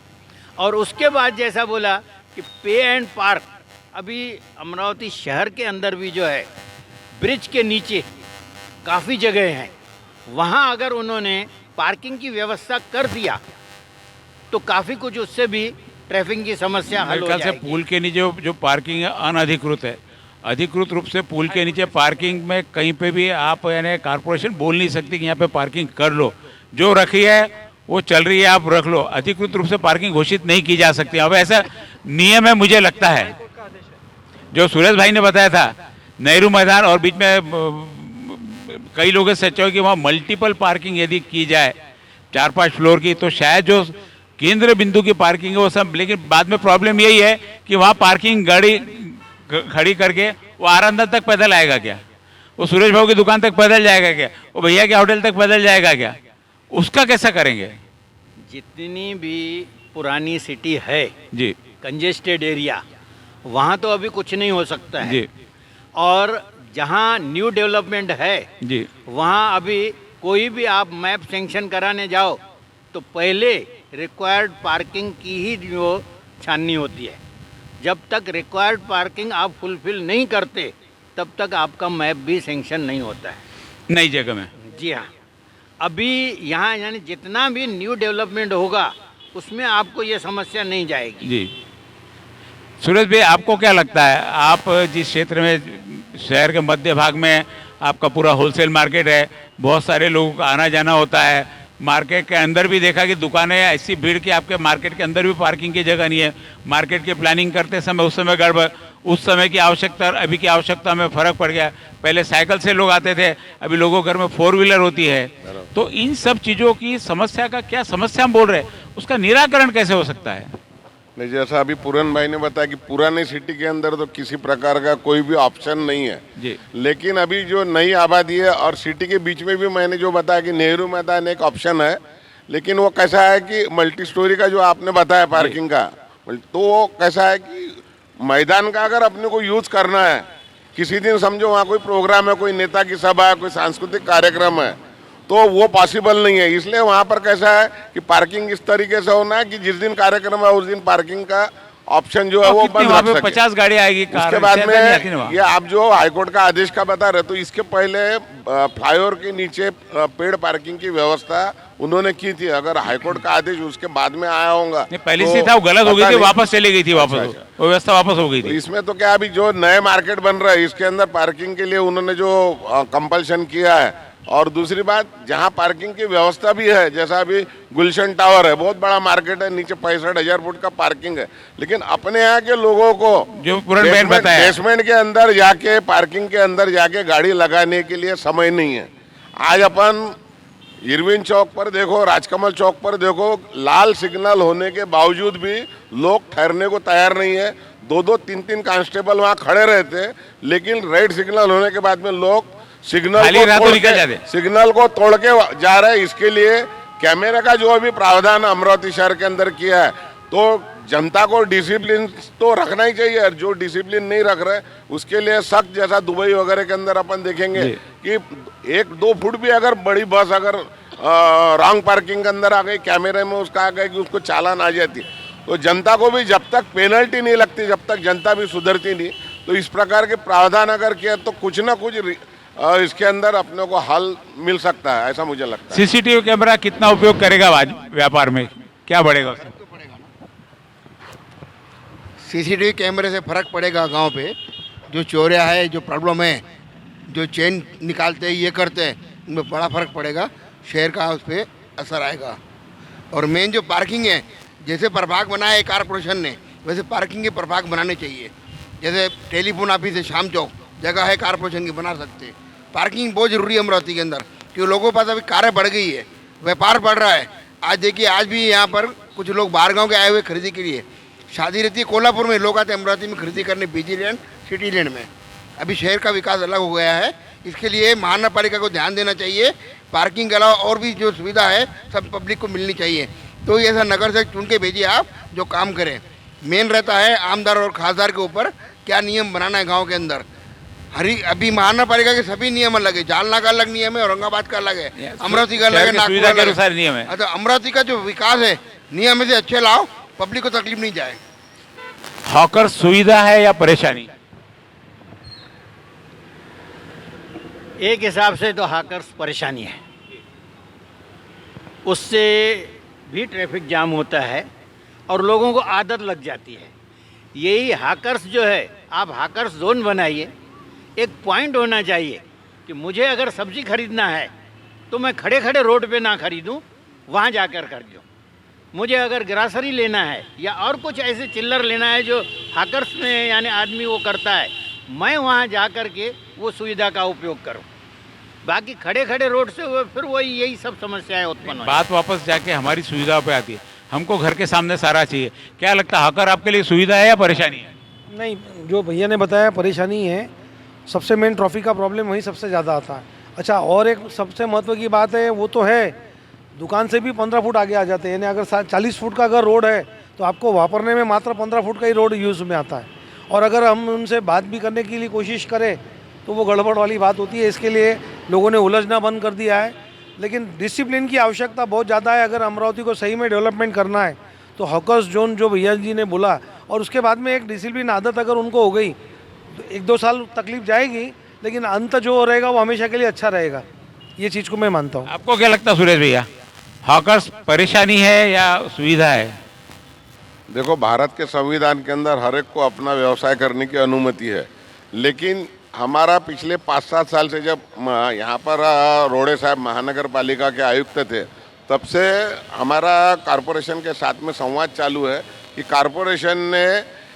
और उसके बाद जैसा बोला कि पे एंड पार्क, अभी अमरावती शहर के अंदर भी जो है ब्रिज के नीचे काफ़ी जगह हैं, वहाँ अगर उन्होंने पार्किंग की व्यवस्था कर दिया तो काफ़ी कुछ उससे भी ट्रैफिक की समस्या हल हो
मेरे ख्याल से
जाएगी।
पुल के नीचे जो पार्किंग है अनधिकृत है। अधिकृत रूप से पुल के नीचे पार्किंग में कहीं पे भी आप यानी कारपोरेशन बोल नहीं सकती कि यहाँ पे पार्किंग कर लो, जो रखी है वो चल रही है आप रख लो। अधिकृत रूप से पार्किंग घोषित नहीं की जा सकती। अब ऐसा नियम है, मुझे लगता है जो सुरेश भाई ने बताया था, नेहरू मैदान और बीच में कई लोगों से सच्चा हो कि वहाँ मल्टीपल पार्किंग यदि की जाए 4-5 फ्लोर की, तो शायद जो केंद्र बिंदु की पार्किंग है वो सब। लेकिन बाद में प्रॉब्लम यही है कि वहाँ पार्किंग गाड़ी खड़ी करके वो आरामदायक तक पैदल आएगा क्या? वो सुरेश भाऊ की दुकान तक पैदल जाएगा क्या? वो भैया के होटल तक पैदल जाएगा क्या? उसका कैसा करेंगे?
जितनी भी पुरानी सिटी है
जी
कंजेस्टेड एरिया, वहाँ तो अभी कुछ नहीं हो सकता है।
जी
और जहाँ न्यू डेवलपमेंट है
जी
वहाँ अभी कोई भी आप मैप सेंक्शन कराने जाओ तो पहले रिक्वायर्ड पार्किंग की ही जो छाननी होती है। जब तक रिक्वायर्ड पार्किंग आप फुलफिल नहीं करते तब तक आपका मैप भी सेंक्शन नहीं होता है
नई जगह में।
जी हाँ, अभी यहाँ यानी जितना भी न्यू डेवलपमेंट होगा उसमें आपको ये समस्या नहीं जाएगी।
जी सुरेश भाई, आपको क्या लगता है, आप जिस क्षेत्र में शहर के मध्य भाग में आपका पूरा होलसेल मार्केट है, बहुत सारे लोगों का आना जाना होता है, मार्केट के अंदर भी देखा कि दुकानें ऐसी भीड़ कि आपके मार्केट के अंदर भी पार्किंग की जगह नहीं है, मार्केट की प्लानिंग करते समय उस समय गड़बड़, उस समय की आवश्यकता और अभी की आवश्यकता में फ़र्क पड़ गया। पहले साइकिल से लोग आते थे, अभी लोगों के घर में 4 व्हीलर होती है। तो इन सब चीज़ों की समस्या का क्या समस्या हम बोल रहे हैं, उसका निराकरण कैसे हो सकता है?
नहीं, जैसा अभी पूरन भाई ने बताया कि पुरानी सिटी के अंदर तो किसी प्रकार का कोई भी ऑप्शन नहीं है
जी।
लेकिन अभी जो नई आबादी है और सिटी के बीच में भी मैंने जो बताया कि नेहरू मैदान एक ऑप्शन है, लेकिन वो कैसा है कि मल्टी स्टोरी का जो आपने बताया पार्किंग का, तो वो कैसा है कि मैदान का अगर अपने को यूज करना है, किसी दिन समझो वहाँ कोई प्रोग्राम है, कोई नेता की सभा है, कोई सांस्कृतिक कार्यक्रम है, तो वो पॉसिबल नहीं है। इसलिए वहाँ पर कैसा है कि पार्किंग इस तरीके से होना है कि जिस दिन कार्यक्रम है उस दिन पार्किंग का ऑप्शन जो है वो
कितनी
बंद
वहाँ
रख
पे
सके।
50 गाड़ी आएगी, कार
उसके बाद
ज्यादा नहीं आती ना
में
वहाँ।
ये आप जो हाईकोर्ट का आदेश का बता रहे, तो इसके पहले फ्लाईओवर के नीचे पेड़ पार्किंग की व्यवस्था उन्होंने की थी। अगर हाईकोर्ट का आदेश उसके बाद में आया होगा
नहीं, पहले
तो
से था, वो गलत हो गई
पता
थी,
नहीं।
वापस चली गई थी, वापस
अच्छा।
वो व्यवस्था वापस हो गई
तो
थी।
इसमें तो क्या अभी जो नए मार्केट बन रहा है इसके अंदर पार्किंग के लिए उन्होंने जो कंपल्शन किया है, और दूसरी बात जहां पार्किंग की व्यवस्था भी है, जैसा अभी गुलशन टावर है, बहुत बड़ा मार्केट है, नीचे 65,000 फुट का पार्किंग है, लेकिन अपने यहाँ के लोगों को
जो पूरन बहन बताया,
बेसमेंट के अंदर जाके पार्किंग के अंदर जाके गाड़ी लगाने के लिए समय नहीं है। आज अपन इरविन चौक पर देखो, राजकमल चौक पर देखो, लाल सिग्नल होने के बावजूद भी लोग ठहरने को तैयार नहीं है। 2-2, 3-3 कांस्टेबल वहाँ खड़े रहते हैं, लेकिन रेड सिग्नल होने के बाद में लोग सिग्नल को तोड़ के जा रहे हैं। इसके लिए कैमरे का जो अभी प्रावधान अमरावती शहर के अंदर किया है, तो जनता को डिसिप्लिन तो रखना ही चाहिए। जो डिसिप्लिन नहीं रख रहे उसके लिए सख्त, जैसा दुबई वगैरह के अंदर अपन देखेंगे कि 1-2 फुट भी अगर बड़ी बस अगर रॉन्ग पार्किंग के अंदर आ गई, कैमरे में उसका आ गया कि उसको चालान आ जाती, तो जनता को भी जब तक पेनल्टी नहीं लगती, जब तक जनता भी सुधरती नहीं, तो इस प्रकार के प्रावधान अगर किया तो कुछ ना कुछ इसके अंदर अपने को हल मिल सकता है, ऐसा मुझे लगता है।
सीसीटीवी कैमरा कितना उपयोग करेगा आज व्यापार में, क्या बढ़ेगा उससे?
सीसीटीवी कैमरे से फ़र्क पड़ेगा गांव पे। जो चोरिया है, जो प्रॉब्लम है, जो चेन निकालते हैं, ये करते हैं, उनमें बड़ा फ़र्क पड़ेगा, शहर का उस पर असर आएगा। और मेन जो पार्किंग है, जैसे प्रभाग बनाया है कारपोरेशन ने, वैसे पार्किंग के प्रभाग बनाने चाहिए। जैसे टेलीफोन ऑफिस है, शाम चौक जगह है कारपोरेशन की, बना सकते हैं। पार्किंग बहुत ज़रूरी है अमरावती के अंदर, क्योंकि लोगों के पास अभी कारें बढ़ गई है, व्यापार बढ़ रहा है। आज देखिए, आज भी यहाँ पर कुछ लोग बाहर गाँव के आए हुए खरीदी के लिए, शादी रहती है कोल्हापुर में, लोग आते हैं अमरावती में खरीदी करने, बीजी लैंड, सिटी लैंड में। अभी शहर का विकास अलग हो गया है, इसके लिए महानगर पालिका को ध्यान देना चाहिए। पार्किंग के अलावा और भी जो सुविधा है सब पब्लिक को मिलनी चाहिए। तो ये ऐसा नगर से चुन के भेजिए आप, जो काम करें। मेन रहता है आमदार और खासदार के ऊपर क्या नियम बनाना है गाँव के अंदर। अभी महानगर पालिका के सभी नियम अलग है, जालना का अलग नियम है, औरंगाबाद का अलग है, अमरावती का अलग है, नागपुर का अलग है।
नियम है।
अच्छा, अमरावती का जो विकास है, नियम से अच्छे लाओ, पब्लिक को तकलीफ नहीं जाए।
हॉकर सुविधा है या परेशानी?
एक हिसाब से तो हाकर्स परेशानी है, उससे भी ट्रैफिक जाम होता है और लोगों को आदत लग जाती है। यही हाकर्स जो है, आप हाकर्स जोन बनाइए, एक पॉइंट होना चाहिए कि मुझे अगर सब्जी खरीदना है तो मैं खड़े खड़े रोड पे ना खरीदूं, वहाँ जाकर खरीदूं। मुझे अगर ग्रासरी लेना है या और कुछ ऐसे चिल्लर लेना है जो हाकर्स में यानी आदमी वो करता है, मैं वहाँ जा कर के वो सुविधा का उपयोग करूँ। बाकी खड़े खड़े रोड से फिर वही यही सब समस्याएं उत्पन्न हो।
बात वापस जाके हमारी सुविधा पे आती है, हमको घर के सामने सारा चाहिए। क्या लगता है, हॉकर आपके लिए सुविधा है या परेशानी है?
नहीं, जो भैया ने बताया परेशानी है। सबसे मेन ट्रैफिक का प्रॉब्लम वहीं सबसे ज़्यादा आता है। अच्छा, और एक सबसे महत्व की बात है, वो तो है दुकान से भी 15 फुट आगे आ जाते हैं। यानी अगर 40 फुट का अगर रोड है तो आपको वापरने में मात्र 15 फुट का ही रोड यूज़ में आता है। और अगर हम उनसे बात भी करने की लिए कोशिश करें तो वो गड़बड़ वाली बात होती है। इसके लिए लोगों ने उलझना बंद कर दिया है। लेकिन डिसिप्लिन की आवश्यकता बहुत ज़्यादा है। अगर अमरावती को सही में डेवलपमेंट करना है तो हॉकर्स जोन जो भैया जी ने बोला, और उसके बाद में एक डिसिप्लिन आदत अगर उनको हो गई तो 1-2 साल तकलीफ जाएगी, लेकिन अंत जो रहेगा वो हमेशा के लिए अच्छा रहेगा। ये चीज़ को मैं मानता हूँ।
आपको क्या लगता है सुरेश भैया, हॉकर्स परेशानी है या सुविधा है?
देखो, भारत के संविधान के अंदर हर एक को अपना व्यवसाय करने की अनुमति है, लेकिन हमारा पिछले 5-7 साल से जब यहाँ पर रोड़े साहब महानगर पालिका के आयुक्त थे, तब से हमारा कॉरपोरेशन के साथ में संवाद चालू है कि कॉरपोरेशन ने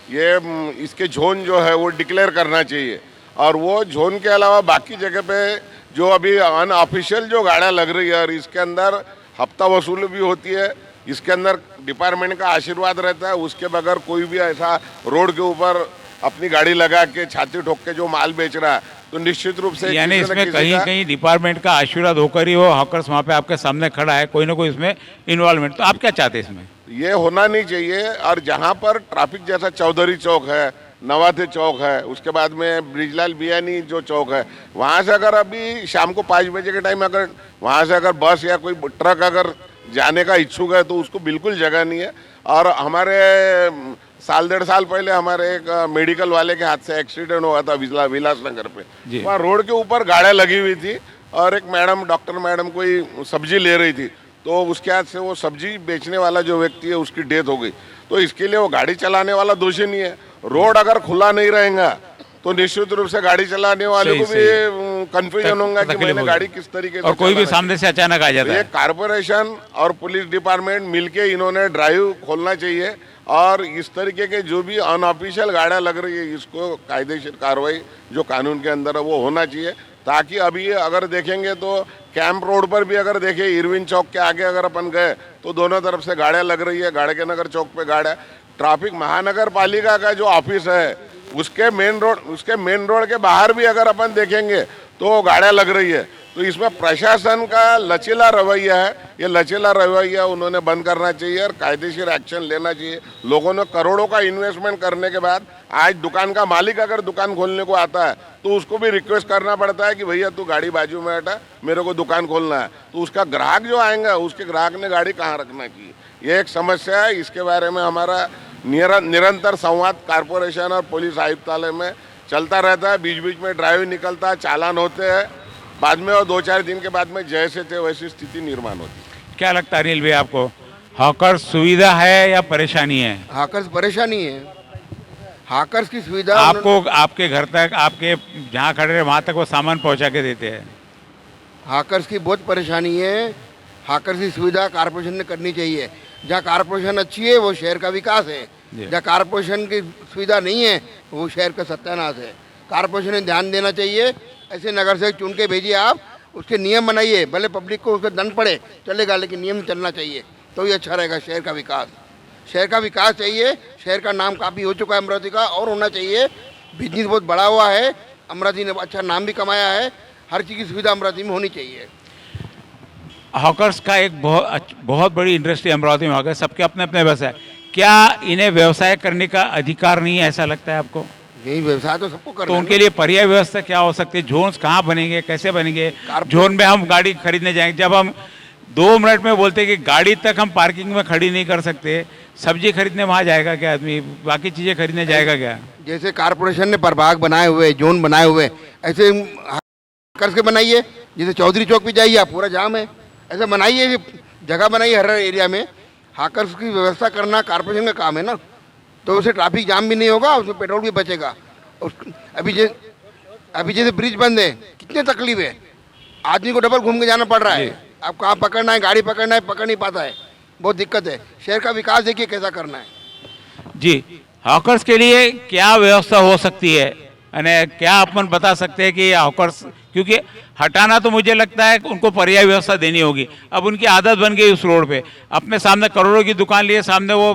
ये इसके जोन जो है वो डिक्लेयर करना चाहिए। और वो जोन के अलावा बाकी जगह पे जो अभी अनऑफिशियल जो गाड़ियाँ लग रही है और इसके अंदर हफ्ता वसूली भी होती है, इसके अंदर डिपार्टमेंट का आशीर्वाद रहता है, उसके बगैर कोई भी ऐसा रोड के ऊपर अपनी गाड़ी लगा के छाती ठोक के जो माल बेच रहा है तो निश्चित रूप से
यानी
किसी न
इसमें
किसी
कहीं
का-
कहीं डिपार्टमेंट का आशीर्वाद होकर ही वो हॉकर्स वहाँ पे आपके सामने खड़ा है, कोई ना कोई इसमें इन्वॉल्वमेंट। तो आप क्या चाहते हैं इसमें?
ये होना नहीं चाहिए। और जहाँ पर ट्रैफिक जैसा चौधरी चौक है, नवाथे चौक है, उसके बाद में ब्रिजलाल बियानी जो चौक है, वहाँ से अगर अभी शाम को 5 बजे के टाइम अगर वहाँ से अगर बस या कोई ट्रक अगर जाने का इच्छुक है तो उसको बिल्कुल जगह नहीं है। और हमारे साल 1.5 साल पहले हमारे एक मेडिकल वाले के हाथ से एक्सीडेंट हुआ था विलासनगर पे।
जी।
वहाँ रोड के ऊपर गाड़ियाँ लगी हुई थी और एक मैडम, डॉक्टर मैडम कोई सब्जी ले रही थी, तो उसके हाथ से वो सब्जी बेचने वाला जो व्यक्ति है उसकी डेथ हो गई। तो इसके लिए वो गाड़ी चलाने वाला दोषी नहीं है। रोड अगर खुला नहीं रहेगा तो निश्चित रूप से गाड़ी चलाने वाले
सही,
को
सही।
भी कंफ्यूजन होगा कि
तकलीफ
मैंने
होगी।
गाड़ी किस तरीके से
और कोई भी
चलाना है।
सामने से अचानक आ जाता
ये
है।
कारपोरेशन और पुलिस डिपार्टमेंट मिलके इन्होंने ड्राइव खोलना चाहिए और इस तरीके के जो भी अनऑफिशियल गाड़ियाँ लग रही है इसको कायदेशीर कार्रवाई जो कानून के अंदर है वो होना चाहिए। ताकि अभी अगर देखेंगे तो कैंप रोड पर भी अगर देखें, इरविन चौक के आगे अगर अपन गए तो दोनों तरफ से गाड़ियाँ लग रही है, गाड़े के नगर चौक पे गाड़ियाँ। ट्रैफिक महानगर पालिका का जो ऑफिस है उसके मेन रोड के बाहर भी अगर अपन देखेंगे तो गाड़ियाँ लग रही है। तो इसमें प्रशासन का लचीला रवैया है, ये लचीला रवैया उन्होंने बंद करना चाहिए और कायदेशीर एक्शन लेना चाहिए। लोगों ने करोड़ों का इन्वेस्टमेंट करने के बाद आज दुकान का मालिक अगर दुकान खोलने को आता है तो उसको भी रिक्वेस्ट करना पड़ता है कि भैया तू गाड़ी बाजू में हटा, मेरे को दुकान खोलना है। तो उसका ग्राहक जो आएगा उसके ग्राहक ने गाड़ी कहाँ रखना चाहिए, ये एक समस्या है। इसके बारे में हमारा निरंतर संवाद कारपोरेशन और पुलिस आयुक्तालय में चलता रहता है। बीच बीच में ड्राइव निकलता है, चालान होते हैं बाद में और 2-4 दिन के बाद में जैसे थे वैसी स्थिति निर्माण होती है।
क्या लगता है अनिल भाई आपको, हॉकर सुविधा है या परेशानी है?
हाकर्स परेशानी है। हाकर्स की सुविधा
आपको आपके घर तक, आपके जहाँ खड़े रहे वहाँ तक वो सामान पहुँचा के देते हैं।
हाकर्स की बहुत परेशानी है। हाकर्स की सुविधा कारपोरेशन ने करनी चाहिए। जहाँ कारपोरेशन अच्छी है वो शहर का विकास है,
जी।
जहाँ कारपोरेशन की सुविधा नहीं है वो शहर का सत्यानाश है। कारपोरेशन ने ध्यान देना चाहिए। ऐसे नगर से चुन के भेजिए आप, उसके नियम बनाइए, भले पब्लिक को उसका दंड पड़े चलेगा लेकिन नियम चलना चाहिए तो ही अच्छा रहेगा शहर का विकास। शहर का विकास चाहिए। शहर का नाम काफ़ी हो चुका है अमरावती का, और होना चाहिए। बिजनेस बहुत बड़ा हुआ है, अमरावती ने अच्छा नाम भी कमाया है। हर चीज़ की सुविधा अमरावती में होनी चाहिए।
हॉकर्स का एक बहुत बड़ी इंडस्ट्री अमरावती में हो गया, सबके अपने अपने व्यवसाय। क्या इन्हें व्यवसाय करने का अधिकार नहीं है, ऐसा लगता है आपको?
यही व्यवसाय तो सबको करना
तो
है
उनके
ना।
लिए पर्याय व्यवस्था क्या हो सकती है? जोन्स कहाँ बनेंगे, कैसे बनेंगे? जोन में हम गाड़ी खरीदने जाएंगे, जब हम 2 मिनट में बोलते हैं कि गाड़ी तक हम पार्किंग में खड़ी नहीं कर सकते, सब्जी खरीदने वहाँ जाएगा क्या आदमी? बाकी चीज़ें खरीदने जाएगा क्या?
जैसे कारपोरेशन ने प्रभाग बनाए हुए, जोन बनाए हुए, ऐसे हाकर्स के बनाइए। जैसे चौधरी चौक पे जाइए आप, पूरा जाम है, ऐसे बनाइए, जगह बनाइए हर एरिया में। हाकर्स की व्यवस्था करना कारपोरेशन का काम है ना, तो उससे ट्रैफिक जाम भी नहीं होगा, उसमें पेट्रोल भी बचेगा। अभी जैसे ब्रिज बंद है, कितनी तकलीफ है, आदमी को डबल घूम के जाना पड़ रहा है। आप कहाँ पकड़ना है, गाड़ी पकड़ना है, पकड़ नहीं पाता है, बहुत दिक्कत है। शहर का विकास देखिए कैसा करना है।
जी, हॉकर्स के लिए क्या व्यवस्था हो सकती है, यानी क्या अपन बता सकते हैं कि हॉकर्स, क्योंकि हटाना तो मुझे लगता है कि उनको पर्याय व्यवस्था देनी होगी। अब उनकी आदत बन गई उस रोड पे, अपने सामने करोड़ों की दुकान लिए सामने वो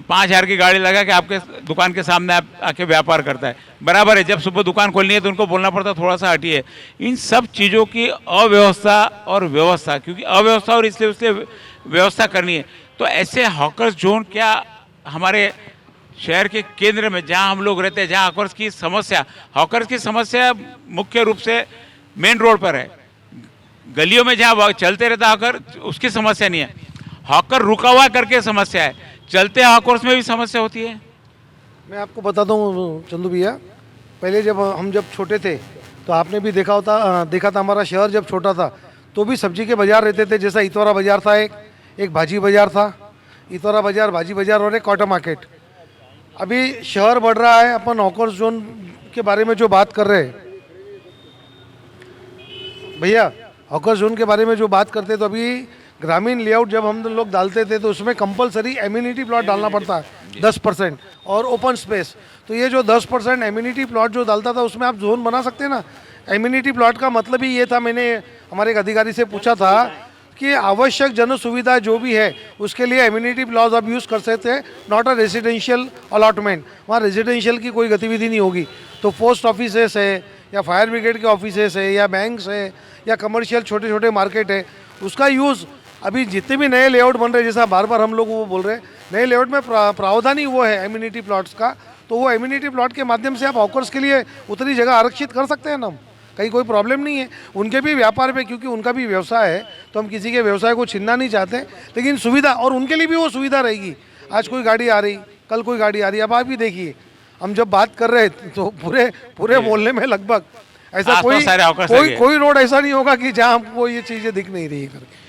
5,000 की गाड़ी लगा के आपके दुकान के सामने आके व्यापार करता है। बराबर है, जब सुबह दुकान खोलनी है तो उनको बोलना पड़ता है थोड़ा सा हटिए। इन सब चीज़ों की अव्यवस्था और व्यवस्था, क्योंकि अव्यवस्था और इसलिए उससे व्यवस्था करनी है। तो ऐसे हॉकर्स जोन क्या हमारे शहर के केंद्र में जहां हम लोग रहते हैं, जहां हॉकर्स की समस्या मुख्य रूप से मेन रोड पर है, गलियों में जहां चलते रहता हॉकर उसकी समस्या नहीं है, हॉकर रुका हुआ करके समस्या है। चलते हॉकर्स में भी समस्या होती है।
मैं आपको बताता हूँ चंदू भैया, पहले जब छोटे थे तो आपने भी देखा था हमारा शहर जब छोटा था तो भी सब्जी के बाज़ार रहते थे। जैसा इतवारा बाज़ार था, एक भाजी बाज़ार था, इतवारा बाज़ार, भाजी बाज़ार और एक कॉटन मार्केट। अभी शहर बढ़ रहा है, अपन हॉकर्स जोन के बारे में जो बात कर रहे हैं भैया, हॉकर्स जोन के बारे में जो बात करते, तो अभी ग्रामीण लेआउट जब हम लोग डालते थे तो उसमें कंपलसरी एम्यूनिटी प्लॉट डालना पड़ता है। 10% और ओपन स्पेस। तो ये जो 10% एम्यूनिटी प्लॉट जो डालता था उसमें आप जोन बना सकते हैं ना। एम्यूनिटी प्लॉट का मतलब ही ये था, मैंने हमारे एक अधिकारी से पूछा था कि आवश्यक जन सुविधा जो भी है उसके लिए एम्यूनिटी प्लॉट आप यूज़ कर सकते हैं, नॉट अ रेजिडेंशियल अलॉटमेंट। वहाँ रेजिडेंशियल की कोई गतिविधि नहीं होगी। तो पोस्ट ऑफिसेस है या फायर ब्रिगेड के ऑफिसेस है या बैंक्स है या कमर्शियल छोटे छोटे मार्केट है, उसका यूज़ अभी जितने भी नए लेआउट बन रहे हैं, जैसा बार बार हम लोग वो बोल रहे हैं, नए लेआउट में प्रावधान ही वो है एम्यूनिटी प्लॉट्स का। तो वो एम्यूनिटी प्लॉट के माध्यम से आप हॉकर्स के लिए उतनी जगह आरक्षित कर सकते हैं ना, कहीं कोई प्रॉब्लम नहीं है। उनके भी व्यापार पे, क्योंकि उनका भी व्यवसाय है, तो हम किसी के व्यवसाय को छीनना नहीं चाहते, लेकिन सुविधा, और उनके लिए भी वो सुविधा रहेगी। आज कोई गाड़ी आ रही, कल कोई गाड़ी आ रही। अब आप भी देखिए, हम जब बात कर रहे हैं तो पूरे मोहल्ले में लगभग ऐसा कोई रोड ऐसा नहीं होगा कि जहाँ हमको ये चीज़ें दिख नहीं रही करके।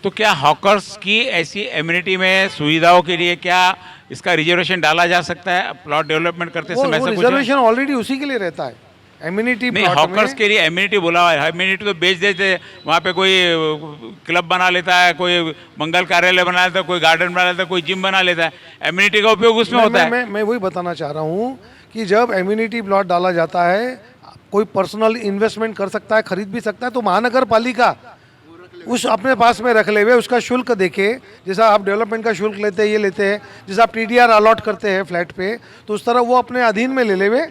तो क्या हॉकर्स की ऐसी एम्यूनिटी में सुविधाओं के लिए क्या इसका रिजर्वेशन डाला जा सकता है प्लॉट डेवलपमेंट करते समय? ऐसा कुछ
रिजर्वेशन ऑलरेडी उसी के लिए रहता है एम्यूनिटी
नहीं, हॉकर्स के लिए एम्यूनिटी बोला हुआ है। एम्यूनिटी तो बेच देते हैं, वहाँ पे कोई क्लब बना लेता है, कोई मंगल कार्यालय बना लेता है, कोई गार्डन बना लेता है, कोई जिम बना लेता है। एम्यूनिटी का उपयोग उसमें होता है।
मैं वही बताना चाह रहा हूँ कि जब एम्यूनिटी प्लॉट डाला जाता है, कोई पर्सनल इन्वेस्टमेंट कर सकता है, खरीद भी सकता है, तो महानगर पालिका उस अपने पास में रख ले हुए उसका शुल्क देके, जैसा आप डेवलपमेंट का शुल्क लेते हैं, ये लेते हैं, जैसा आप टीडीआर अलॉट करते हैं फ्लैट पे, तो उस तरह वो अपने अधीन में ले हुए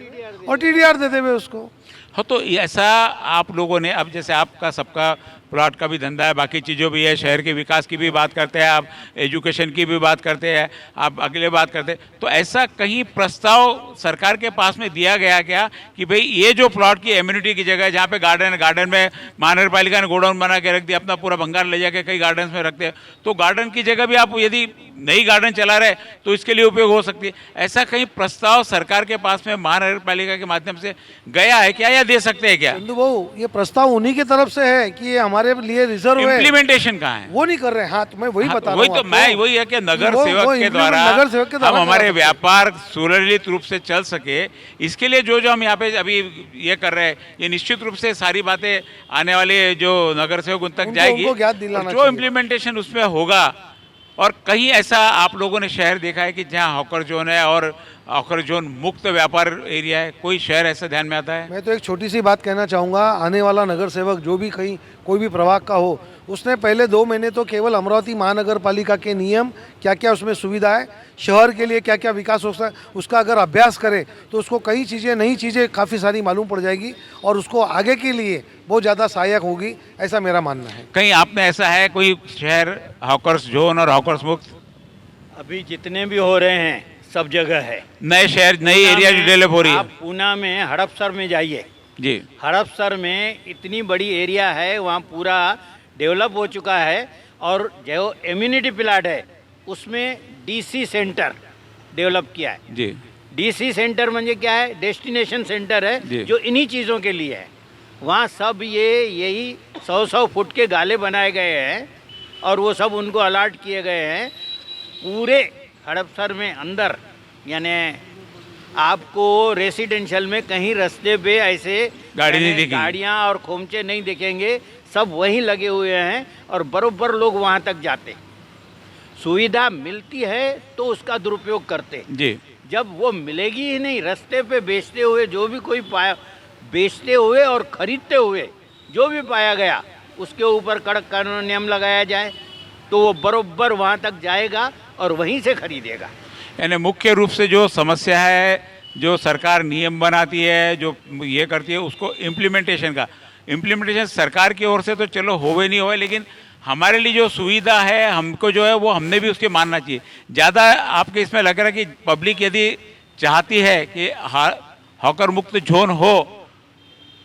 और टीडीआर देते हुए उसको।
हाँ, तो ऐसा आप लोगों ने, अब जैसे आपका सबका प्लॉट का भी धंधा है, बाकी चीज़ों भी है, शहर के विकास की भी बात करते हैं आप, एजुकेशन की भी बात करते हैं आप, अगले बात करते हैं, तो ऐसा कहीं प्रस्ताव सरकार के पास में दिया गया क्या कि भाई ये जो प्लॉट की एम्यूनिटी की जगह है, जहाँ पे गार्डन है, गार्डन में महानगर पालिका ने गोडाउन बना के रख दिया, अपना पूरा भंगार ले जाके कई गार्डन में रखते हैं, तो गार्डन की जगह भी आप यदि नई गार्डन चला रहे तो इसके लिए उपयोग हो सकती है। ऐसा कहीं प्रस्ताव सरकार के पास में महानगर पालिका के माध्यम से गया है क्या, या दे सकते हैं क्या?
चंदू बाबू, ये प्रस्ताव उन्हीं की तरफ से है कि ये हमारे लिए रिजर्व है।
इम्प्लीमेंटेशन कहाँ है?
वो नहीं कर रहे। हाँ, तो मैं वही बता रहा हूँ।
वही तो मैं वही है कि नगर सेवक के द्वारा हम हमारे व्यापार सुललित रूप से चल सके, इसके लिए जो हम यहाँ पे अभी ये कर रहे हैं, ये निश्चित रूप से सारी बातें आने वाले जो नगर सेवक उन तक जाएगी, जो इम्प्लीमेंटेशन उसमें होगा। और कहीं ऐसा आप लोगों ने शहर देखा है कि जहाँ हॉकर जोन है और हॉकर जोन मुक्त व्यापार एरिया है, कोई शहर ऐसा ध्यान में आता है?
मैं तो एक छोटी सी बात कहना चाहूँगा, आने वाला नगर सेवक जो भी कहीं कोई भी प्रभाग का हो, उसने पहले 2 महीने तो केवल अमरावती महानगर पालिका के नियम, क्या क्या उसमें सुविधा है, शहर के लिए क्या क्या विकास हो सकता है, उसका अगर अभ्यास करे तो उसको कई चीज़ें, नई चीज़ें काफ़ी सारी मालूम पड़ जाएगी और उसको आगे के लिए बहुत ज़्यादा सहायक होगी, ऐसा मेरा मानना है।
कहीं आपने ऐसा है कोई शहर हॉकर्स जोन और हॉकर्स मुक्त?
अभी जितने भी हो रहे हैं सब जगह है,
नए शहर, नई एरिया जो डेवलप हो रही है।
आप पूना में हड़पसर में जाइए
जी,
हड़पसर में इतनी बड़ी एरिया है, वहाँ पूरा डेवलप हो चुका है। और जो इम्यूनिटी प्लाट है उसमें डीसी सेंटर डेवलप किया है
जी।
डीसी सेंटर म्हणजे क्या है, डेस्टिनेशन सेंटर है जो इन्हीं चीज़ों के लिए है। वहाँ सब यही 100-100 फुट के गाले बनाए गए हैं और वो सब उनको अलॉट किए गए हैं पूरे हड़पसर में अंदर। यानी आपको रेसिडेंशियल में कहीं रास्ते पे ऐसे
गाड़ी नहीं दिखेगी,
गाड़ियाँ और खोमचे नहीं दिखेंगे, सब वहीं लगे हुए हैं और बरोबर लोग वहाँ तक जाते। सुविधा मिलती है तो उसका दुरुपयोग करते
जी।
जब वो मिलेगी ही नहीं, रास्ते पे बेचते हुए जो भी कोई पाया, बेचते हुए और खरीदते हुए जो भी पाया गया, उसके ऊपर कड़क कानून नियम लगाया जाए तो वो बरोबर वहाँ तक जाएगा और वहीं से खरीदेगा।
यानी मुख्य रूप से जो समस्या है, जो सरकार नियम बनाती है, जो ये करती है, उसको इम्प्लीमेंटेशन सरकार की ओर से तो चलो होवे नहीं होवे, लेकिन हमारे लिए जो सुविधा है हमको जो है वो हमने भी उसके मानना चाहिए। ज़्यादा आपके इसमें लग रहा है कि पब्लिक यदि चाहती है कि हॉकर मुक्त जोन हो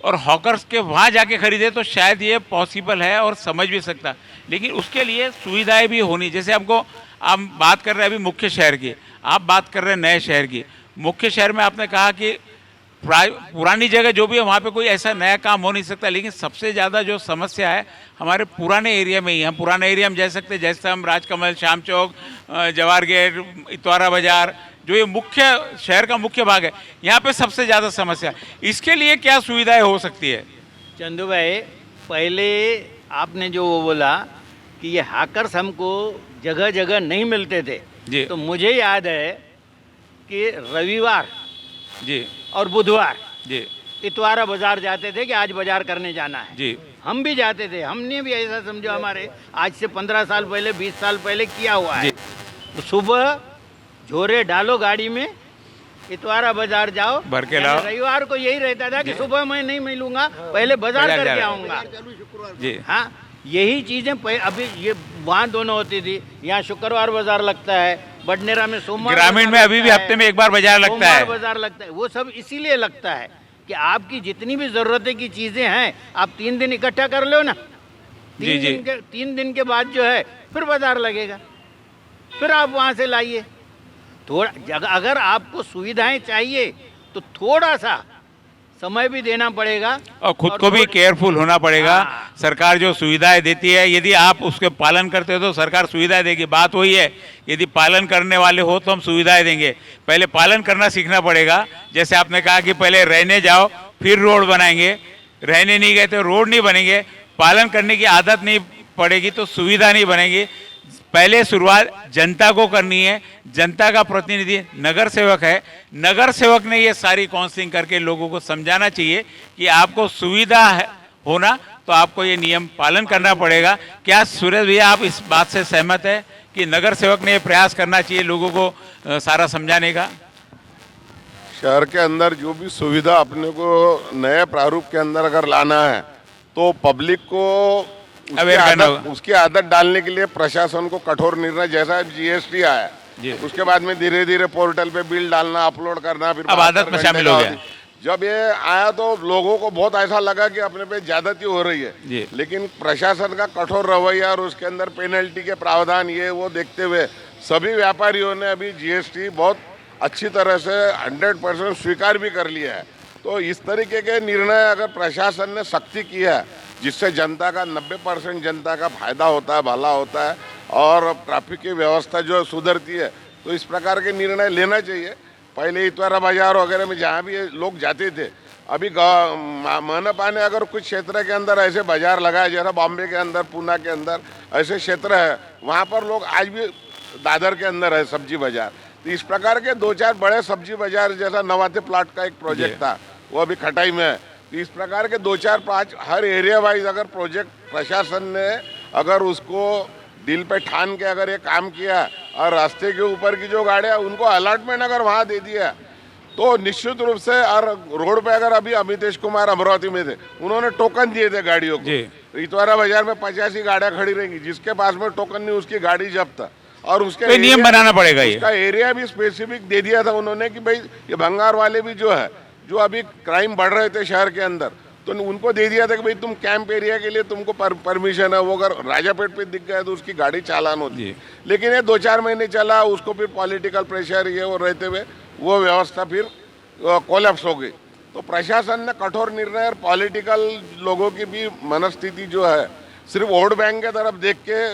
और हॉकर्स के वहाँ जाके खरीदे तो शायद ये पॉसिबल है और समझ भी सकता, लेकिन उसके लिए सुविधाएं भी होनी। जैसे हमको, आप बात कर रहे हैं अभी मुख्य शहर की, आप बात कर रहे हैं नए शहर की। मुख्य शहर में आपने कहा कि पुरानी जगह जो भी है वहाँ पे कोई ऐसा नया काम हो नहीं सकता, लेकिन सबसे ज़्यादा जो समस्या है हमारे पुराने एरिया में ही। हम पुराने एरिया में जा सकते हैं, जैसे हम राजकमल, श्याम चौक, जवाहर गेट, इतवारा बाजार, जो ये मुख्य शहर का मुख्य भाग है, यहाँ पे सबसे ज़्यादा समस्या। इसके लिए क्या सुविधाएं हो सकती है?
चंदू भाई, पहले आपने जो वो बोला कि ये हैकर्स हमको जगह जगह नहीं मिलते थे
जी।
तो मुझे याद है कि रविवार
जी
और बुधवार
जी
इतवारा बाजार जाते थे कि आज बाजार करने जाना है।
जी
हम भी जाते थे, हमने भी ऐसा समझो हमारे आज से 15 साल पहले 20 साल पहले किया हुआ है।
जी।
तो सुबह झोरे डालो गाड़ी में, इतवारा बाजार जाओ,
भर के
यानी
लाओ।
रविवार को यही रहता था कि सुबह मैं नहीं मिलूंगा, पहले बाजार
बाजार
करके
जा रहा।
आऊंगा।
जी
हाँ, यही चीजें अभी ये वहाँ दोनों होती थी। यहाँ शुक्रवार बाजार लगता है, बडनेरा में सोमवार
ग्रामीण
बाजार
में अभी भी
लगता है,
हफ्ते में एक बार बाजार लगता
सोमवार
है।
बाजार लगता है। वो सब इसीलिए लगता है कि आपकी जितनी भी जरूरतें की चीजें हैं आप 3 दिन इकट्ठा कर लो ना।
जी, जी।
3 दिन के बाद जो है फिर बाजार लगेगा, फिर आप वहाँ से लाइए। थोड़ा अगर आपको सुविधाएं चाहिए तो थोड़ा सा समय भी देना पड़ेगा
और खुद को भी केयरफुल होना पड़ेगा।
हाँ।
सरकार जो सुविधाएं देती है, यदि आप उसके पालन करते हो तो सरकार सुविधाएं देगी। बात वही है, यदि पालन करने वाले हो तो हम सुविधाएं देंगे। पहले पालन करना सीखना पड़ेगा। जैसे आपने कहा कि पहले रहने जाओ फिर रोड बनाएंगे, रहने नहीं गए तो रोड नहीं बनेंगे। पालन करने की आदत नहीं पड़ेगी तो सुविधा नहीं बनेगी। पहले शुरुआत जनता को करनी है। जनता का प्रतिनिधि नगर सेवक है। नगर सेवक ने ये सारी काउंसलिंग करके लोगों को समझाना चाहिए कि आपको सुविधा है होना तो आपको ये नियम पालन करना पड़ेगा। क्या सूरज भैया आप इस बात से सहमत है कि नगर सेवक ने ये प्रयास करना चाहिए लोगों को सारा समझाने का?
शहर के अंदर जो भी सुविधा अपने को नए प्रारूप के अंदर अगर लाना है तो पब्लिक को
अवेयर करना होगा।
उसकी आदत डालने के लिए प्रशासन को कठोर निर्णय, जैसा जीएसटी आया
जी।
उसके बाद में धीरे धीरे पोर्टल पे बिल डालना, अपलोड करना, फिर
अब आदत में
72
शामिल
घंटे
हो
का
गया।
अवधि। जब ये आया तो लोगों को बहुत ऐसा लगा कि अपने पे ज्यादती हो रही
जी।
है, लेकिन प्रशासन का कठोर रवैया और उसके अंदर पेनल्टी के प्रावधान ये वो देखते हुए सभी व्यापारियों ने अभी जीएसटी बहुत अच्छी तरह से 100% स्वीकार भी कर लिया है। तो इस तरीके के निर्णय अगर प्रशासन ने सख्ती किया है जिससे जनता का 90% जनता का फायदा होता है, भला होता है और ट्रैफिक की व्यवस्था जो सुधरती है, तो इस प्रकार के निर्णय लेना चाहिए। पहले इतवारा बाजार वगैरह में जहाँ भी ये लोग जाते थे, अभी मनपा ने अगर कुछ क्षेत्र के अंदर ऐसे बाजार लगाए, जैसा बॉम्बे के अंदर, पूना के अंदर ऐसे क्षेत्र है, वहाँ पर लोग आज भी दादर के अंदर है सब्जी बाजार। तो इस प्रकार के 2-4 बड़े सब्जी बाजार, जैसा नवाते प्लाट का एक प्रोजेक्ट था वो अभी खटाई में है। तो इस प्रकार के 2-4-5 हर एरिया वाइज अगर प्रोजेक्ट प्रशासन ने अगर उसको दिल पे ठान के अगर ये काम किया और रास्ते के ऊपर की जो गाड़ियाँ उनको अलॉटमेंट अगर वहाँ दे दिया तो निश्चित रूप से, और रोड पे अगर अभी अमितेश कुमार अमरावती में थे, उन्होंने टोकन दिए थे गाड़ियों को। इतवारा बाजार में 85 गाड़ियाँ खड़ी रहेंगी, जिसके पास में टोकन नहीं उसकी गाड़ी जब्त। और उसके
कोई नियम बनाना पड़ेगा ये।
उसका एरिया भी स्पेसिफिक दे दिया था उन्होंने कि भाई ये भंगार वाले भी जो है, जो अभी क्राइम बढ़ रहे थे शहर के अंदर, तो उनको दे दिया था कि भाई तुम कैंप एरिया के लिए तुमको परमिशन है। वो अगर राजापेट पे दिख गया तो उसकी गाड़ी चालान होती है। लेकिन ये 2-4 महीने चला, उसको फिर पॉलिटिकल प्रेशर ये वो रहते हुए वो व्यवस्था फिर कोलैप्स हो गई। तो प्रशासन ने कठोर निर्णय और पॉलिटिकल लोगों की भी मनस्थिति जो है, सिर्फ वोट बैंक के तरफ देख के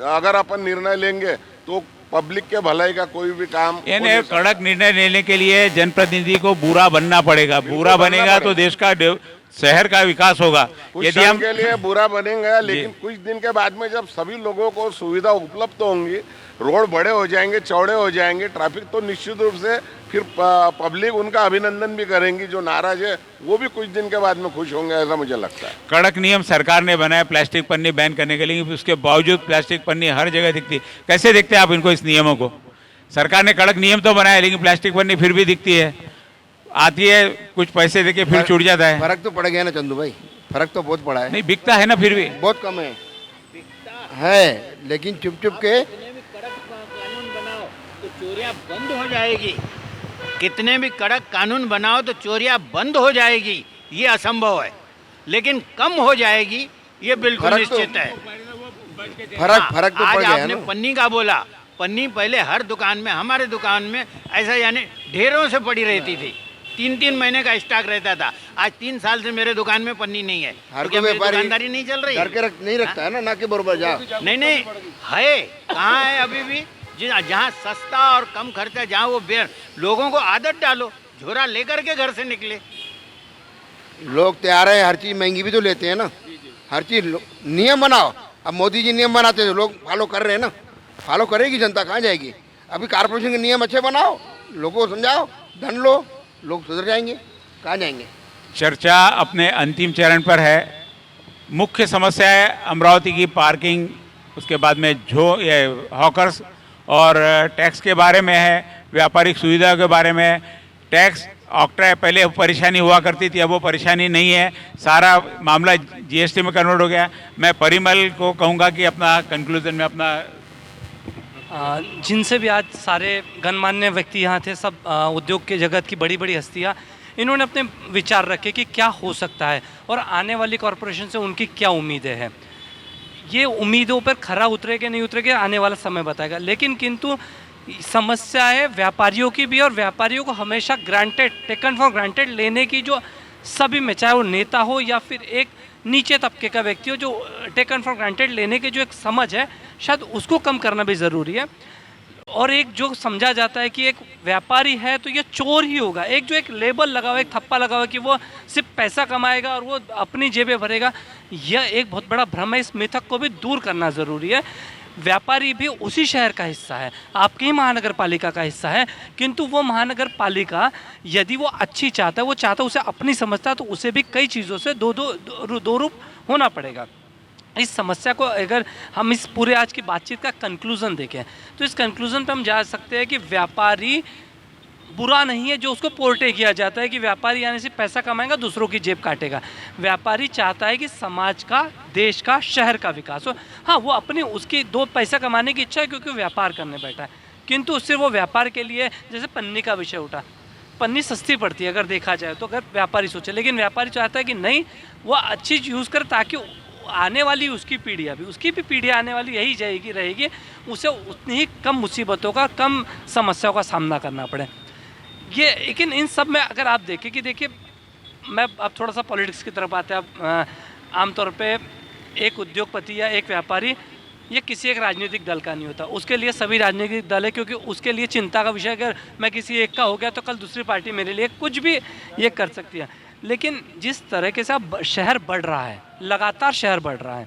अगर अपन निर्णय लेंगे तो पब्लिक के भलाई का कोई भी काम हो
यानी
नहीं सकता।
कड़क निर्णय लेने के लिए जनप्रतिनिधि को बुरा बनना पड़ेगा। बुरा
बनना
बनेगा तो
पड़ेगा।
देश का शहर का विकास होगा।
कुछ
यदि
समय
हम
के लिए बुरा बनेगा, लेकिन कुछ दिन के बाद में जब सभी लोगों को सुविधा उपलब्ध होंगी, रोड बड़े हो जाएंगे, चौड़े हो जाएंगे, ट्रैफिक, तो निश्चित रूप से फिर पब्लिक उनका अभिनंदन भी करेंगी। जो नाराज है वो भी कुछ दिन के बाद में खुश होंगे, ऐसा मुझे लगता है।
कड़क नियम सरकार ने बनाया प्लास्टिक पन्नी बैन करने के लिए, उसके बावजूद प्लास्टिक पन्नी हर जगह दिखती है। कैसे देखते हैं आप इनको, इस नियमों को? सरकार ने कड़क नियम तो बनाया लेकिन प्लास्टिक पन्नी फिर भी दिखती है, आती है, कुछ पैसे देके फिर छूट जाता है।
फर्क तो पड़ गया ना चंदू भाई, फर्क तो बहुत पड़ा है।
नहीं बिकता है ना, फिर भी
बहुत कम है लेकिन चुप चुप के
कितने भी कड़क कानून बनाओ तो चोरियां बंद हो जाएगी। कितने भी कड़क कानून बनाओ तो चोरियां बंद हो जाएगी, ये असंभव है। लेकिन कम हो जाएगी, ये बिल्कुल
फर्क तो-
निश्चित है।
फर्क तो
आज
पड़ गया है
आपने
ना।
पन्नी का बोला, पन्नी पहले हर दुकान में, हमारे दुकान में ऐसा यानी ढेरों से पड़ी रहती थी। 3-3 महीने का स्टॉक रहता था। आज 3 साल से मेरे दुकान में पन्नी नहीं है।
हर
तो क्या
कोई
मेरी
व्यापारी
दुकानदारी नहीं चल रही?
घर के नहीं रखता है ना के बरोबर जा।
नहीं नहीं है, कहाँ है अभी भी? जहाँ सस्ता और कम खर्चा, जहाँ वो लोगों को आदत डालो, झोरा लेकर के घर से निकले।
लोग तैयार है, हर चीज महंगी भी तो लेते हैं ना। हर चीज नियम बनाओ। अब मोदी जी नियम बनाते हैं, लोग फॉलो कर रहे हैं ना। फॉलो करेगी जनता, कहाँ जाएगी? अभी कारपोरेशन के नियम अच्छे बनाओ, लोगों को समझाओ, दंड लो, लोग सुधर जाएंगे। कहाँ जाएंगे?
चर्चा अपने अंतिम चरण पर है। मुख्य समस्या है अमरावती की पार्किंग, उसके बाद में ये हॉकर्स और टैक्स के बारे में है, व्यापारिक सुविधा के बारे में है। टैक्स ऑक्ट्रा पहले परेशानी हुआ करती थी, अब वो परेशानी नहीं है, सारा मामला जीएसटी में कन्वर्ट हो गया। मैं परिमल को कहूँगा कि अपना कंक्लूजन में अपना
जिनसे भी आज सारे गणमान्य व्यक्ति यहाँ थे, सब उद्योग के जगत की बड़ी बड़ी हस्तियाँ, इन्होंने अपने विचार रखे कि क्या हो सकता है और आने वाली कॉरपोरेशन से उनकी क्या उम्मीदें हैं। ये उम्मीदों पर खरा उतरेगा नहीं उतरेगा आने वाला समय बताएगा। लेकिन किंतु समस्या है व्यापारियों की भी, और व्यापारियों को हमेशा ग्रांटेड, टेकन फॉर ग्रांटेड लेने की जो सभी में, चाहे वो नेता हो या फिर एक नीचे तबके का व्यक्ति हो, जो टेकन फॉर ग्रांटेड लेने की जो एक समझ है, शायद उसको कम करना भी ज़रूरी है। और एक जो समझा जाता है कि एक व्यापारी है तो ये चोर ही होगा, एक जो एक लेबल लगा हुआ, एक थप्पा लगा हुआ कि वो सिर्फ पैसा कमाएगा और वो अपनी जेबें भरेगा, यह एक बहुत बड़ा भ्रम है। इस मिथक को भी दूर करना ज़रूरी है। व्यापारी भी उसी शहर का हिस्सा है, आपकी ही महानगर पालिका का हिस्सा है, किंतु वो महानगर पालिका यदि वो अच्छी चाहता है, वो चाहता है, उसे अपनी समझता है, तो उसे भी कई चीज़ों से दो रूप होना पड़ेगा। इस समस्या को अगर हम इस पूरे आज की बातचीत का कंक्लूज़न देखें तो इस कंक्लूज़न पे हम जा सकते हैं कि व्यापारी बुरा नहीं है जो उसको पोर्टे किया जाता है कि व्यापारी आने से पैसा कमाएगा, दूसरों की जेब काटेगा। व्यापारी चाहता है कि समाज का, देश का, शहर का विकास हो। हाँ, वो अपनी उसकी दो पैसा कमाने की इच्छा है क्योंकि वो व्यापार करने बैठा है, किंतु उससे वो व्यापार के लिए, जैसे पन्नी का विषय उठा, पन्नी सस्ती पड़ती है अगर देखा जाए तो, अगर व्यापारी सोचे, लेकिन व्यापारी चाहता है कि नहीं, वो अच्छी चीज़ यूज़ करे ताकि आने वाली उसकी पीढ़ियाँ आने वाली यही जाएगी रहेगी, उसे उतनी ही कम मुसीबतों का, कम समस्याओं का सामना करना पड़े। ये लेकिन इन सब में अगर आप देखें कि देखिए, मैं अब थोड़ा सा पॉलिटिक्स की तरफ आते हैं। अब आमतौर पे एक उद्योगपति या एक व्यापारी ये किसी एक राजनीतिक दल का नहीं होता, उसके लिए सभी राजनीतिक दल है, क्योंकि उसके लिए चिंता का विषय, अगर मैं किसी एक का हो गया तो कल दूसरी पार्टी मेरे लिए कुछ भी ये कर सकती है। लेकिन जिस तरीके से अब शहर बढ़ रहा है, लगातार शहर बढ़ रहा है,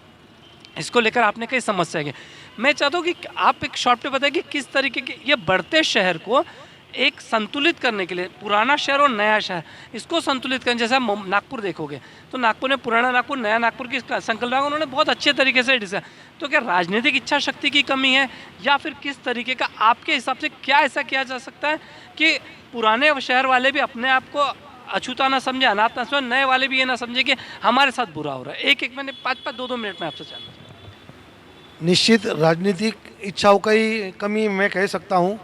इसको लेकर आपने कई समस्या की। मैं चाहता हूँ कि आप एक शॉर्ट पे बताएं कि किस तरीके के ये बढ़ते शहर को एक संतुलित करने के लिए, पुराना शहर और नया शहर, इसको संतुलित करने, जैसे आप नागपुर देखोगे तो नागपुर ने पुराना नागपुर, नया नागपुर की संकल्पना उन्होंने बहुत अच्छे तरीके से डिजाइन। तो क्या राजनीतिक इच्छा शक्ति की कमी है, या फिर किस तरीके का आपके हिसाब से क्या ऐसा किया जा सकता है कि पुराने शहर वाले भी अपने आप को अछूता ना समझे, अनाथ ना समझे, नए वाले भी ये ना समझे कि हमारे साथ बुरा हो रहा है। एक मैंने 5-5, 2-2 मिनट में आपसे जानना चाहूँगा।
निश्चित राजनीतिक इच्छाओं का ही कमी मैं कह सकता हूँ।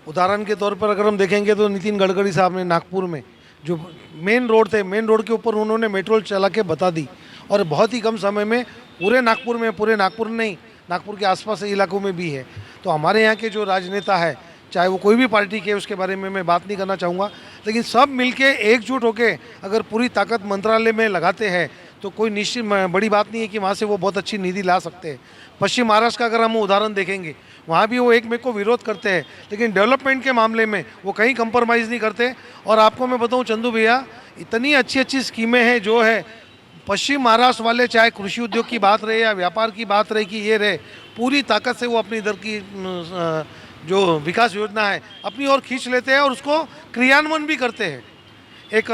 उदाहरण के तौर पर अगर हम देखेंगे तो नितिन गडकरी साहब ने नागपुर में जो मेन रोड थे, मेन रोड के ऊपर उन्होंने मेट्रो चला के बता दी, और बहुत ही कम समय में पूरे नागपुर नहीं, नागपुर के आसपास के इलाकों में भी है। तो हमारे यहाँ के जो राजनेता है, चाहे वो कोई भी पार्टी के, उसके बारे में मैं बात नहीं करना चाहूँगा, लेकिन सब मिलके एकजुट होके अगर पूरी ताकत मंत्रालय में लगाते हैं तो कोई निश्चित बड़ी बात नहीं है कि वहाँ से वो बहुत अच्छी निधि ला सकते हैं। पश्चिम महाराष्ट्र का अगर हम उदाहरण देखेंगे, वहाँ भी वो एक में को विरोध करते हैं, लेकिन डेवलपमेंट के मामले में वो कहीं कंप्रोमाइज़ नहीं करते। और आपको मैं बताऊँ चंदू भैया, इतनी अच्छी अच्छी स्कीमें हैं जो है पश्चिम महाराष्ट्र वाले, चाहे कृषि उद्योग की बात रहे या व्यापार की बात रहे कि ये रहे, पूरी ताकत से वो अपनी इधर की जो विकास योजना है अपनी ओर खींच लेते हैं और उसको क्रियान्वयन भी करते हैं। एक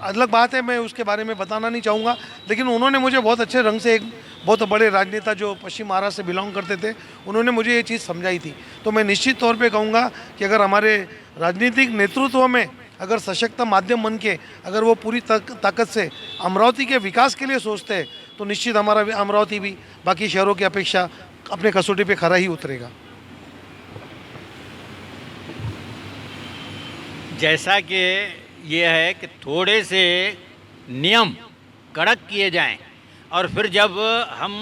अलग बात है, मैं उसके बारे में बताना नहीं चाहूँगा, लेकिन उन्होंने मुझे बहुत अच्छे रंग से, एक बहुत बड़े राजनेता जो पश्चिम महाराष्ट्र से बिलोंग करते थे, उन्होंने मुझे ये चीज़ समझाई थी। तो मैं निश्चित तौर पे कहूँगा कि अगर हमारे राजनीतिक नेतृत्व में अगर सशक्त माध्यम बन के अगर वो पूरी ताकत से अमरावती के विकास के लिए सोचते हैं तो निश्चित हमारा अमरावती भी बाकी शहरों की अपेक्षा अपने कसौटी पे खरा ही उतरेगा।
जैसा कि ये है कि थोड़े से नियम कड़क किए जाएं, और फिर जब हम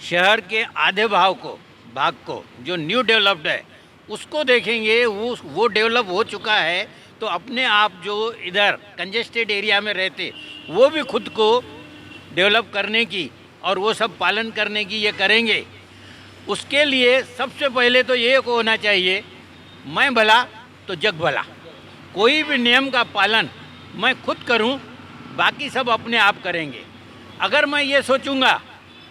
शहर के आधे भाग को जो न्यू डेवलप्ड है उसको देखेंगे, वो डेवलप हो चुका है, तो अपने आप जो इधर कंजेस्टेड एरिया में रहते वो भी खुद को डेवलप करने की और वो सब पालन करने की ये करेंगे। उसके लिए सबसे पहले तो ये होना चाहिए, मैं भला तो जग भला। कोई भी नियम का पालन मैं खुद करूं, बाकी सब अपने आप करेंगे। अगर मैं ये सोचूंगा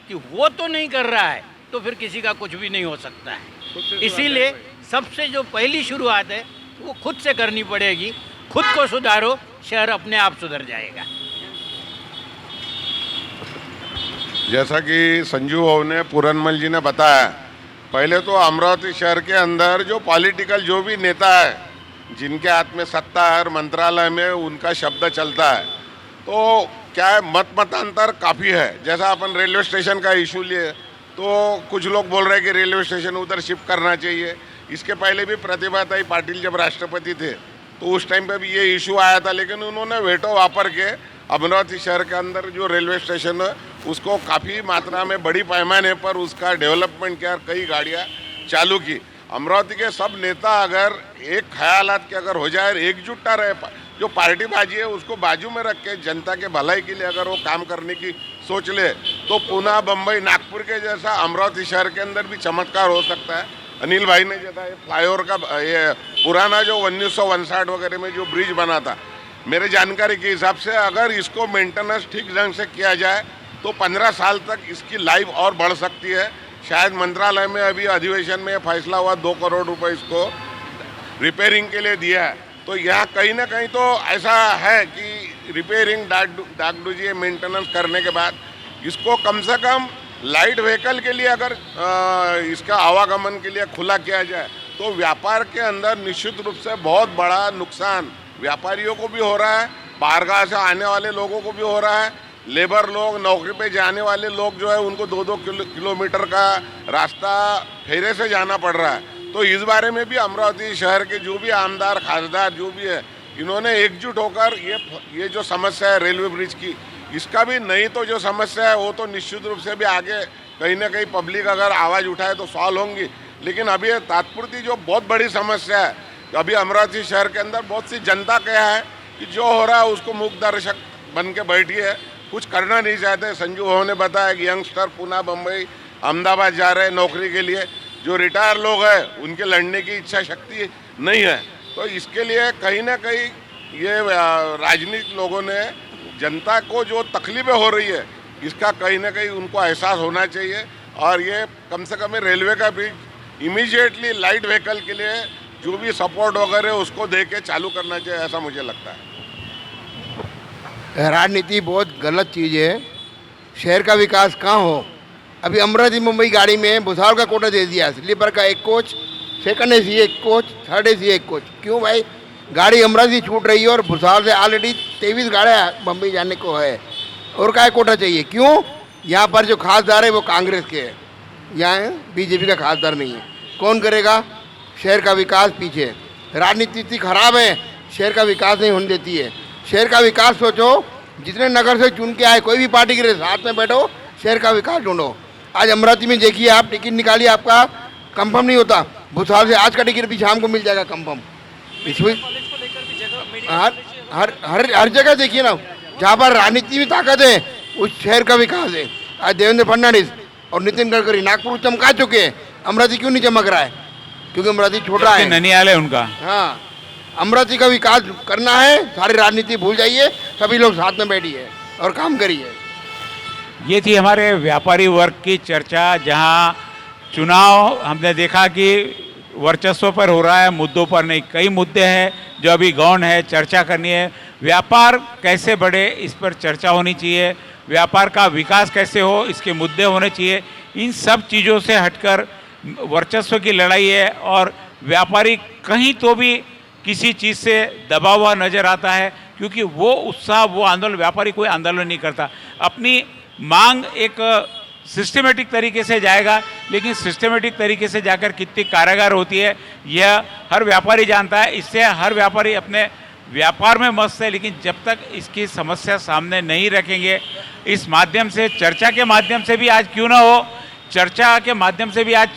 कि वो तो नहीं कर रहा है तो फिर किसी का कुछ भी नहीं हो सकता है। इसीलिए सबसे जो पहली शुरुआत है वो खुद से करनी पड़ेगी। खुद को सुधारो, शहर अपने आप सुधर जाएगा।
जैसा कि संजू भाऊ ने पूरनमल जी ने बताया, पहले तो अमरावती शहर के अंदर जो पॉलिटिकल जो भी नेता है जिनके हाथ में सत्ता है और मंत्रालय में उनका शब्द चलता है, तो क्या है मतांतर काफ़ी है। जैसा अपन रेलवे स्टेशन का इशू लिए तो कुछ लोग बोल रहे हैं कि रेलवे स्टेशन उधर शिफ्ट करना चाहिए। इसके पहले भी प्रतिभाताई पाटिल जब राष्ट्रपति थे तो उस टाइम पे भी ये इशू आया था, लेकिन उन्होंने वेटो वापर के अमरावती शहर के अंदर जो रेलवे स्टेशन है उसको काफ़ी मात्रा में बड़ी पैमाने पर उसका डेवलपमेंट किया, कई गाड़ियाँ चालू की। अमरावती के सब नेता अगर एक ख्यालात के अगर हो जाए, एकजुटता रहे, जो पार्टीबाजी है उसको बाजू में रख के जनता के भलाई के लिए अगर वो काम करने की सोच ले, तो पुणे, बम्बई, नागपुर के जैसा अमरावती शहर के अंदर भी चमत्कार हो सकता है। अनिल भाई ने जैसा ये फ्लाईओवर का ये पुराना जो 1959 वगैरह में जो ब्रिज बना था, मेरे जानकारी के हिसाब से अगर इसको मेंटेनेंस ठीक ढंग से किया जाए तो 15 साल तक इसकी लाइफ और बढ़ सकती है। शायद मंत्रालय में अभी अधिवेशन में फैसला हुआ 2 करोड़ रुपए इसको रिपेयरिंग के लिए दिया है। तो यहाँ कहीं ना कहीं तो ऐसा है कि रिपेयरिंग डागडुजी मेंटेनेंस करने के बाद इसको कम से कम लाइट व्हीकल के लिए अगर इसका आवागमन के लिए खुला किया जाए तो व्यापार के अंदर निश्चित रूप से बहुत बड़ा नुकसान व्यापारियों को भी हो रहा है, बाहरगाह से आने वाले लोगों को भी हो रहा है। लेबर लोग, नौकरी पे जाने वाले लोग जो है उनको 2-2 किलोमीटर का रास्ता फेरे से जाना पड़ रहा है। तो इस बारे में भी अमरावती शहर के जो भी आमदार, खासदार जो भी है, इन्होंने एकजुट होकर ये जो समस्या है रेलवे ब्रिज की, इसका भी नहीं तो जो समस्या है वो तो निश्चित रूप से भी आगे कहीं ना कहीं पब्लिक अगर आवाज़ उठाए तो सॉल्व होंगी। लेकिन अभी ये तात्पुरती जो बहुत बड़ी समस्या है, अभी अमरावती शहर के अंदर बहुत सी जनता क्या है कि जो हो रहा है उसको मूक दर्शक बन के बैठी है, कुछ करना नहीं चाहते। संजू भाऊ ने बताया कि यंगस्टर पुणे, बम्बई, अहमदाबाद जा रहे हैं नौकरी के लिए, जो रिटायर लोग हैं उनके लड़ने की इच्छा शक्ति नहीं है। तो इसके लिए कहीं ना कहीं ये राजनीतिक लोगों ने जनता को जो तकलीफें हो रही है इसका कहीं ना कहीं उनको एहसास होना चाहिए, और ये कम से कम रेलवे का भी इमीडिएटली लाइट व्हीकल के लिए जो भी सपोर्ट वगैरह उसको दे के चालू करना चाहिए, ऐसा मुझे लगता है।
राजनीति बहुत गलत चीज़ है। शहर का विकास कहाँ हो? अभी अमरावती मुंबई गाड़ी में भुसावल का कोटा दे दिया, स्लीपर का 1 coach, second AC 1 coach, third AC 1 coach. क्यों भाई? गाड़ी अमरावती छूट रही है और भुसावल से ऑलरेडी 23 गाड़ियाँ बम्बई जाने को है, और क्या कोटा चाहिए? क्यों? यहाँ पर जो खासदार है वो कांग्रेस के है, यहाँ BJP का खासदार नहीं है। कौन करेगा? शहर का विकास पीछे, राजनीति इतनी खराब है, शहर का विकास नहीं होने देती है। शहर का विकास सोचो, जितने नगर से चुन के आए कोई भी पार्टी के साथ में बैठो, शहर का विकास ढूंढो। आज अमरावती में देखिए, आप टिकट निकालिए, आपका कंफर्म नहीं होता, भुसावल से आज का टिकट भी शाम को मिल जाएगा कंफर्म। इसमें हर जगह देखिए ना, जहाँ पर राजनीति में ताकत है उस शहर का विकास है। आज देवेंद्र फडणवीस और नितिन गडकरी नागपुर चमका चुके हैं, अमरावती क्यों नहीं चमक रहा है? क्योंकि अमरावती छोटा है,
ननियाल है उनका।
हाँ, अमरावती का विकास करना है, सारी राजनीति भूल जाइए, सभी लोग साथ में बैठिए और काम करिए।
ये थी हमारे व्यापारी वर्ग की चर्चा, जहां चुनाव हमने देखा कि वर्चस्व पर हो रहा है, मुद्दों पर नहीं। कई मुद्दे हैं जो अभी गौण है, चर्चा करनी है। व्यापार कैसे बढ़े इस पर चर्चा होनी चाहिए, व्यापार का विकास कैसे हो इसके मुद्दे होने चाहिए। इन सब चीज़ों से हटकर वर्चस्व की लड़ाई है, और व्यापारी कहीं तो भी किसी चीज़ से दबा हुआ नज़र आता है, क्योंकि वो उत्साह, वो आंदोलन, व्यापारी कोई आंदोलन नहीं करता। अपनी मांग एक सिस्टमेटिक तरीके से जाएगा, लेकिन सिस्टमेटिक तरीके से जाकर कितनी कारागार होती है यह हर व्यापारी जानता है। इससे हर व्यापारी अपने व्यापार में मस्त है, लेकिन जब तक इसकी समस्या सामने नहीं रखेंगे, इस माध्यम से, चर्चा के माध्यम से भी आज क्यों ना हो, चर्चा के माध्यम से भी आज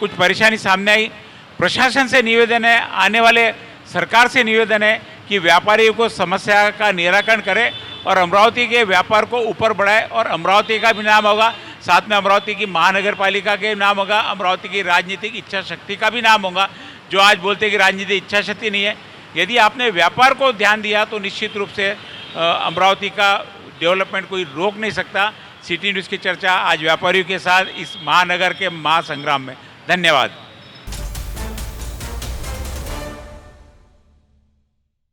कुछ परेशानी सामने आई। प्रशासन से निवेदन है, आने वाले सरकार से निवेदन है कि व्यापारियों को समस्या का निराकरण करे और अमरावती के व्यापार को ऊपर बढ़ाए, और अमरावती का भी नाम होगा, साथ में अमरावती की महानगर पालिका के नाम होगा, अमरावती की राजनीतिक इच्छा शक्ति का भी नाम होगा। जो आज बोलते हैं कि राजनीतिक इच्छा शक्ति नहीं है, यदि आपने व्यापार को ध्यान दिया तो निश्चित रूप से अमरावती का डेवलपमेंट कोई रोक नहीं सकता। सिटी न्यूज़ की चर्चा आज व्यापारियों के साथ इस महानगर के महासंग्राम में। धन्यवाद।